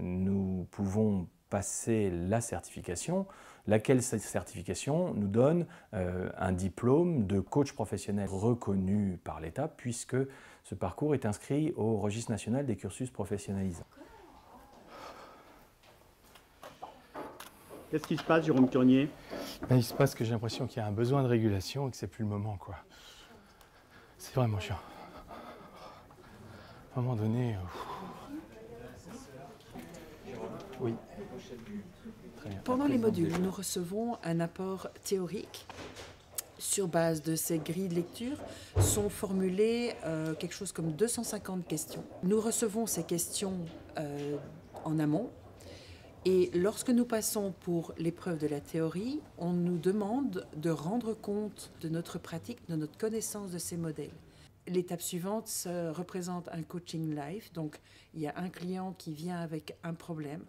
Speaker 16: nous pouvons passer la certification, laquelle cette certification nous donne un diplôme de coach professionnel reconnu par l'État, puisque ce parcours est inscrit au registre national des cursus professionnalisants.
Speaker 1: Qu'est-ce qui se passe, Jérôme Curnier?
Speaker 13: Il se passe que j'ai l'impression qu'il y a un besoin de régulation et que c'est plus le moment, quoi. C'est vraiment chiant. À un moment donné... Oui.
Speaker 4: Pendant les modules, nous recevons un apport théorique. Sur base de ces grilles de lecture, sont formulées quelque chose comme 250 questions. Nous recevons ces questions en amont. Et lorsque nous passons pour l'épreuve de la théorie, on nous demande de rendre compte de notre pratique, de notre connaissance de ces modèles. L'étape suivante représente un coaching live. Donc, il y a un client qui vient avec un problème,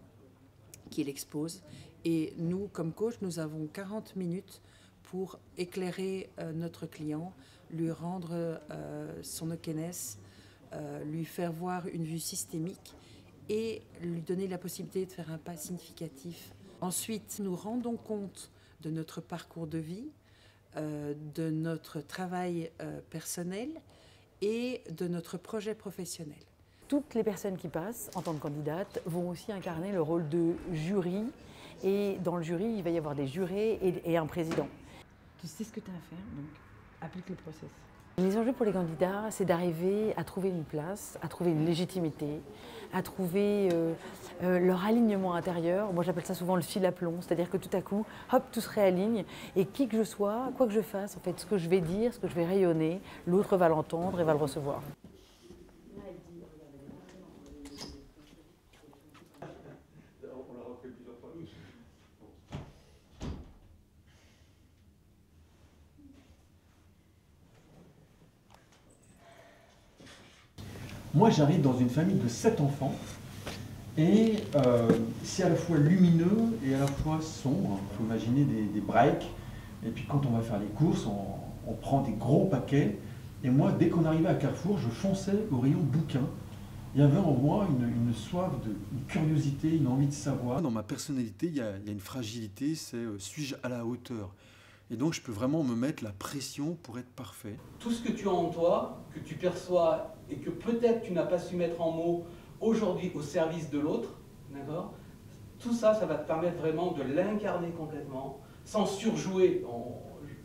Speaker 4: qu'il expose. Et nous, comme coach, nous avons 40 minutes pour éclairer notre client, lui rendre son awareness, lui faire voir une vue systémique et lui donner la possibilité de faire un pas significatif. Ensuite, nous rendons compte de notre parcours de vie, de notre travail personnel et de notre projet professionnel.
Speaker 12: Toutes les personnes qui passent en tant que candidates vont aussi incarner le rôle de jury. Et dans le jury, il va y avoir des jurés et un président. Tu sais ce que tu as à faire, donc applique le process. Les enjeux pour les candidats, c'est d'arriver à trouver une place, à trouver une légitimité, à trouver leur alignement intérieur. Moi, j'appelle ça souvent le fil à plomb, c'est-à-dire que tout à coup, hop, tout se réaligne. Et qui que je sois, quoi que je fasse, en fait, ce que je vais dire, ce que je vais rayonner, l'autre va l'entendre et va le recevoir.
Speaker 6: Moi, j'arrive dans une famille de 7 enfants et c'est à la fois lumineux et à la fois sombre. Il faut imaginer des breaks. Et puis quand on va faire les courses, on prend des gros paquets. Et moi, dès qu'on arrivait à Carrefour, je fonçais au rayon bouquins. Il y avait en moi une soif, une curiosité, une envie de savoir.
Speaker 21: Dans ma personnalité, il y a une fragilité, c'est suis-je à la hauteur? Et donc, je peux vraiment me mettre la pression pour être parfait.
Speaker 5: Tout ce que tu as en toi, que tu perçois et que peut-être tu n'as pas su mettre en mots aujourd'hui au service de l'autre, d'accord ? Tout ça, ça va te permettre vraiment de l'incarner complètement, sans surjouer.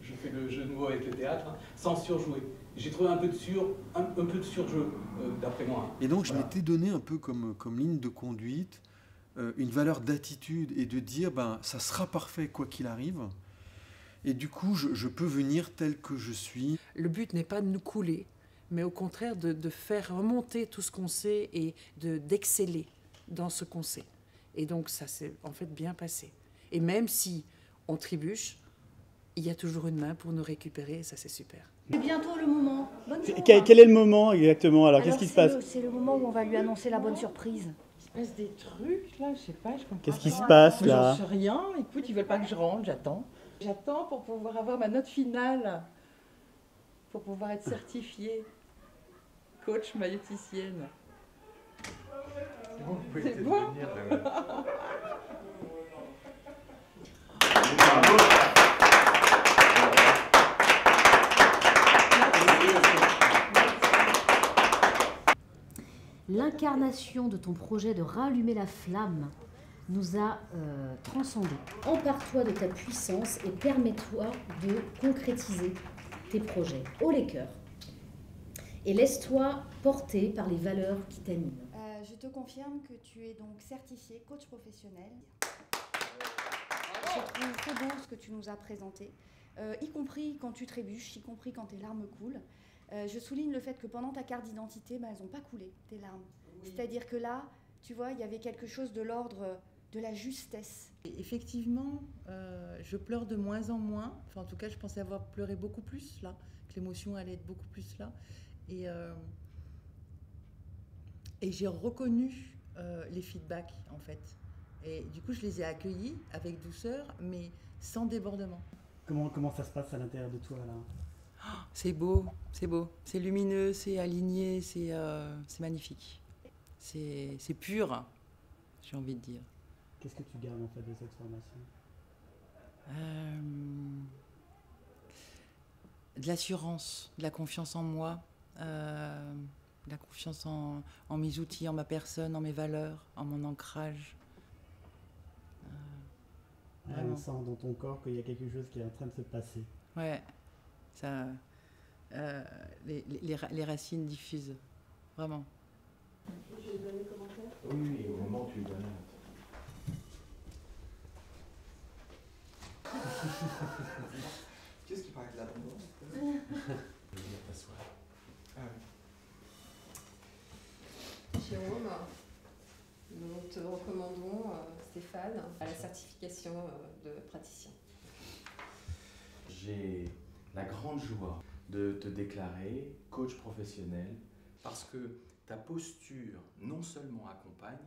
Speaker 5: Je fais le jeu de mots avec le théâtre, hein, sans surjouer. J'ai trouvé un peu de surjeu, d'après moi.
Speaker 21: Et donc, je m'étais donné un peu comme ligne de conduite, une valeur d'attitude et de dire, ben, ça sera parfait quoi qu'il arrive. Et du coup, je peux venir tel que je suis.
Speaker 4: Le but n'est pas de nous couler, mais au contraire de faire remonter tout ce qu'on sait et d'exceller dans ce qu'on sait. Et donc ça s'est en fait bien passé. Et même si on trébuche, il y a toujours une main pour nous récupérer et ça c'est super.
Speaker 10: C'est bientôt le moment. Bonne journée.
Speaker 1: Quel est le moment exactement? Alors qu'est-ce qui se passe?
Speaker 10: C'est le moment où on va lui annoncer la bonne surprise.
Speaker 12: Il se passe des trucs là, je sais pas, je comprends.
Speaker 1: Qu'est-ce qui se passe là?
Speaker 12: J'en sais rien, écoute, ils veulent pas que je rentre, j'attends. J'attends pour pouvoir avoir ma note finale, pour pouvoir être certifiée coach mailloticienne. C'est bon.
Speaker 7: L'incarnation de ton projet de rallumer la flamme nous a transcendés. Empare-toi de ta puissance et permets-toi de concrétiser tes projets. Haut les cœurs. Et laisse-toi porter par les valeurs qui t'animent.
Speaker 10: Je te confirme que tu es donc certifié coach professionnel. Je trouve très beau ce que tu nous as présenté, y compris quand tu trébuches, y compris quand tes larmes coulent. Je souligne le fait que pendant ta carte d'identité, elles n'ont pas coulé, tes larmes. Oui. C'est-à-dire que là, tu vois, il y avait quelque chose de l'ordre de la justesse.
Speaker 12: Et effectivement, je pleure de moins en moins. Enfin, en tout cas, je pensais avoir pleuré beaucoup plus là, que l'émotion allait être beaucoup plus là. Et j'ai reconnu les feedbacks, en fait. Et du coup, je les ai accueillis avec douceur, mais sans débordement.
Speaker 1: Comment ça se passe à l'intérieur de toi, là?
Speaker 12: Oh, c'est beau, c'est lumineux, c'est aligné, c'est magnifique. C'est pur, j'ai envie de dire.
Speaker 1: Qu'est-ce que tu gardes, en fait, de cette formation?
Speaker 12: De l'assurance, de la confiance en moi, de la confiance en mes outils, en ma personne, en mes valeurs, en mon ancrage.
Speaker 1: On sent dans ton corps qu'il y a quelque chose qui est en train de se passer.
Speaker 12: Ouais, ça, les racines diffusent, vraiment.
Speaker 15: Je vais donner le commentaire.
Speaker 2: Oui, au moment où tu lui donnes.
Speaker 17: Qu'est-ce qui paraît de l'abondance?
Speaker 15: Jérôme, nous te recommandons, Stéphane, à la certification de praticien.
Speaker 2: J'ai la grande joie de te déclarer coach professionnel parce que ta posture non seulement accompagne,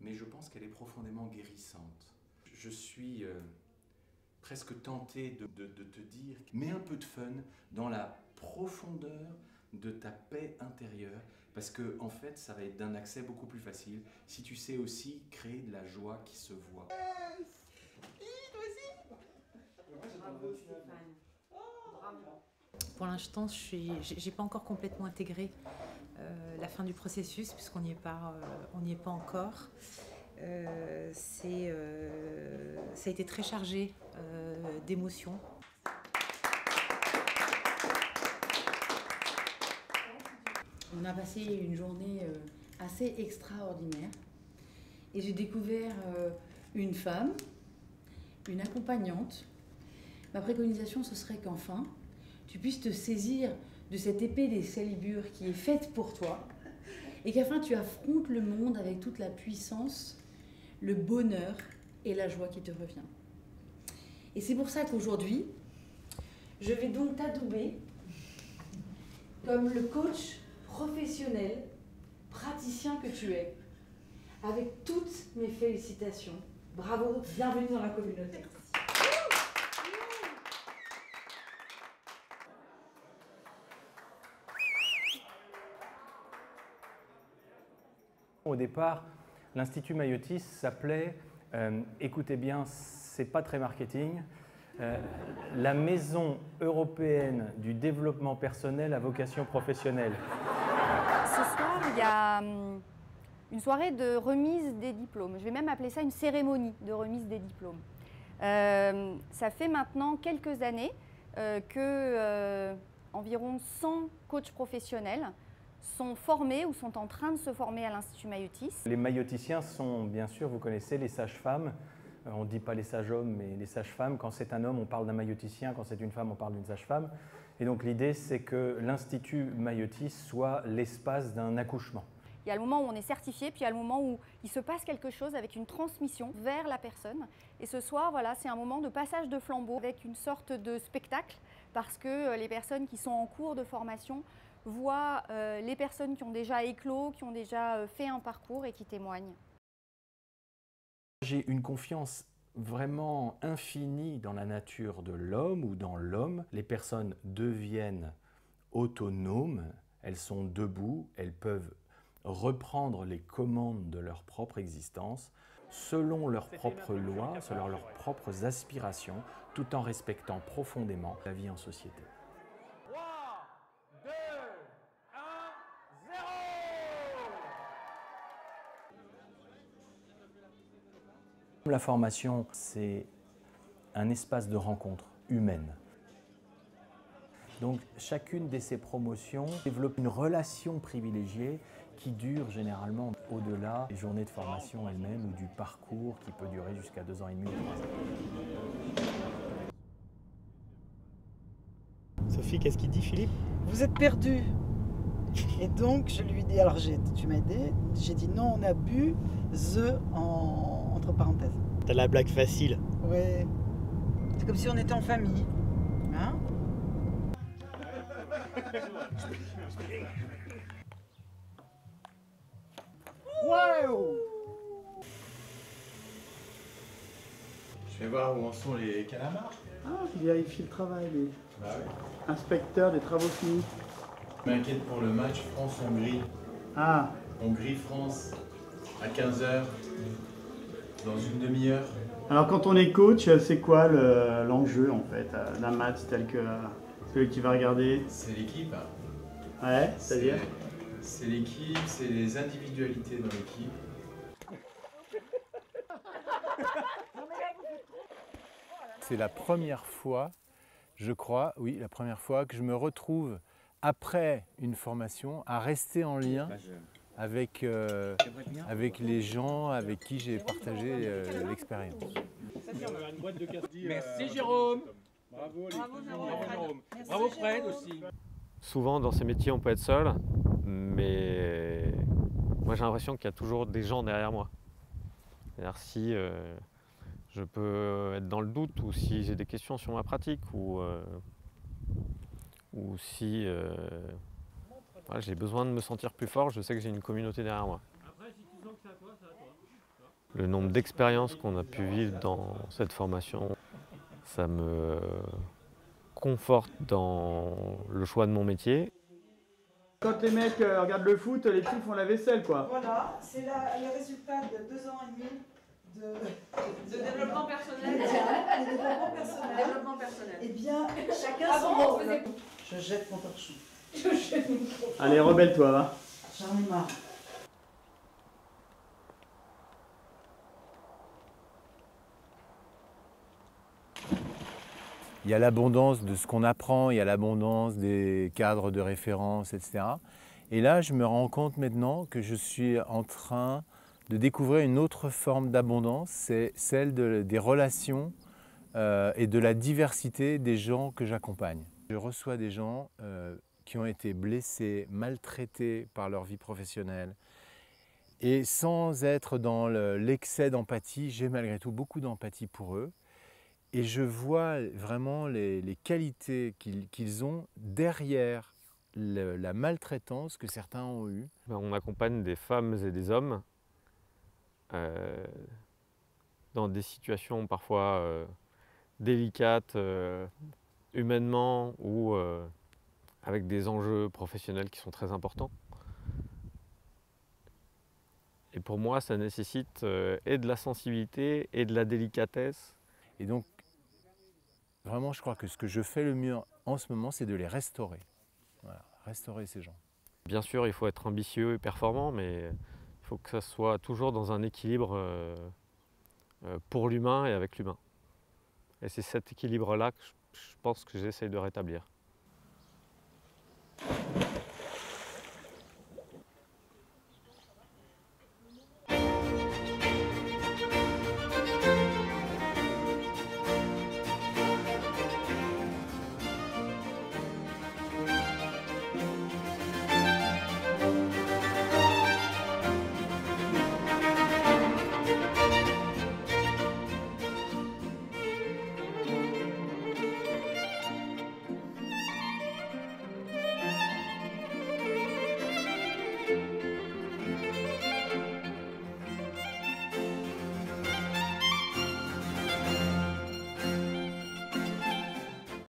Speaker 2: mais je pense qu'elle est profondément guérissante. Je suis presque tenté de te dire, mets un peu de fun dans la profondeur de ta paix intérieure, parce que en fait, ça va être d'un accès beaucoup plus facile si tu sais aussi créer de la joie qui se voit.
Speaker 15: Bravo Stéphane. Bravo.
Speaker 23: Pour l'instant, je n'ai pas encore complètement intégré la fin du processus, puisqu'on n'y est pas encore. Ça a été très chargé d'émotions.
Speaker 24: On a passé une journée assez extraordinaire et j'ai découvert une femme, une accompagnante. Ma préconisation, ce serait qu'enfin, tu puisses te saisir de cette épée des Excalibur qui est faite pour toi et qu'afin tu affrontes le monde avec toute la puissance, le bonheur et la joie qui te revient. Et c'est pour ça qu'aujourd'hui, je vais donc t'adouber comme le coach professionnel, praticien que tu es, avec toutes mes félicitations. Bravo, bienvenue dans la communauté.
Speaker 14: Au départ, l'Institut Maillotis s'appelait, écoutez bien, c'est pas très marketing,
Speaker 16: La Maison européenne du développement personnel à vocation professionnelle.
Speaker 10: Ce soir, il y a une soirée de remise des diplômes. Je vais même appeler ça une cérémonie de remise des diplômes. Ça fait maintenant quelques années que environ 100 coachs professionnels sont formés ou sont en train de se former à l'Institut Maïotis.
Speaker 16: Les maïoticiens sont, bien sûr, vous connaissez, les sages-femmes. On ne dit pas les sages-hommes, mais les sages-femmes. Quand c'est un homme, on parle d'un maïoticien. Quand c'est une femme, on parle d'une sage-femme. Et donc l'idée, c'est que l'Institut Maïotis soit l'espace d'un accouchement.
Speaker 10: Il y a le moment où on est certifié, puis il y a le moment où il se passe quelque chose avec une transmission vers la personne. Et ce soir, voilà, c'est un moment de passage de flambeau avec une sorte de spectacle, parce que les personnes qui sont en cours de formation voient les personnes qui ont déjà éclos, qui ont déjà fait un parcours et qui témoignent.
Speaker 16: J'ai une confiance vraiment infinie dans la nature de l'homme ou dans l'homme. Les personnes deviennent autonomes, elles sont debout, elles peuvent reprendre les commandes de leur propre existence selon leurs propres lois, selon leurs propres aspirations, tout en respectant profondément la vie en société.
Speaker 14: 3, 2, 1, 0.
Speaker 16: La formation, c'est un espace de rencontre humaine. Donc chacune de ces promotions développe une relation privilégiée qui dure généralement au-delà des journées de formation elles-mêmes ou du parcours qui peut durer jusqu'à 2 ans et demi ou 3 ans.
Speaker 1: Sophie, qu'est-ce qu'il dit, Philippe?
Speaker 12: Vous êtes perdu. Et donc je lui dis, alors tu m'as aidé, j'ai dit non, on a bu entre parenthèses.
Speaker 1: T'as la blague facile.
Speaker 12: Ouais. C'est comme si on était en famille. Hein?
Speaker 13: Wow! Je vais voir où en sont les calamars.
Speaker 1: Ah, il vérifie le travail, lui.
Speaker 13: Bah oui.
Speaker 1: Inspecteur des travaux finis.
Speaker 13: Je m'inquiète pour le match France-Hongrie.
Speaker 1: Ah.
Speaker 13: Hongrie-France à 15h, dans une demi-heure.
Speaker 1: Alors quand on est coach, c'est quoi l'enjeu en fait d'un match tel que celui que tu vas regarder?
Speaker 13: C'est l'équipe.
Speaker 1: Ouais, c'est-à-dire?
Speaker 13: C'est l'équipe, c'est les individualités dans l'équipe. C'est la première fois, je crois, oui, la première fois que je me retrouve après une formation à rester en lien avec les gens avec qui j'ai partagé l'expérience.
Speaker 14: Merci Jérôme. Bravo Jérôme. Bravo Fred aussi.
Speaker 3: Souvent dans ces métiers on peut être seul, mais moi j'ai l'impression qu'il y a toujours des gens derrière moi. C'est-à-dire si je peux être dans le doute ou si j'ai des questions sur ma pratique ou si voilà, j'ai besoin de me sentir plus fort, je sais que j'ai une communauté derrière moi. Le nombre d'expériences qu'on a pu vivre dans cette formation, ça me conforte dans le choix de mon métier.
Speaker 1: Quand les mecs regardent le foot, les filles font la vaisselle, quoi.
Speaker 12: Voilà, c'est le résultat de 2 ans et demi de
Speaker 9: développement personnel.
Speaker 12: Développement personnel. Eh bien, chacun son rôle. Je jette mon torchon.
Speaker 1: Allez, rebelle-toi, va.
Speaker 12: J'en ai marre.
Speaker 11: Il y a l'abondance de ce qu'on apprend, il y a l'abondance des cadres de référence, etc. Et là, je me rends compte maintenant que je suis en train de découvrir une autre forme d'abondance, c'est celle des relations et de la diversité des gens que j'accompagne. Je reçois des gens qui ont été blessés, maltraités par leur vie professionnelle. Et sans être dans l'excès d'empathie, j'ai malgré tout beaucoup d'empathie pour eux. Et je vois vraiment les qualités qu'ils ont derrière la maltraitance que certains ont eue.
Speaker 3: On accompagne des femmes et des hommes dans des situations parfois délicates humainement ou avec des enjeux professionnels qui sont très importants. Et pour moi, ça nécessite et de la sensibilité et de la délicatesse.
Speaker 11: Et donc,
Speaker 13: Vraiment, je crois que ce que je fais le mieux en ce moment, c'est de les restaurer. Voilà, restaurer ces gens.
Speaker 3: Bien sûr, il faut être ambitieux et performant, mais il faut que ça soit toujours dans un équilibre pour l'humain et avec l'humain. Et c'est cet équilibre-là que je pense que j'essaye de rétablir.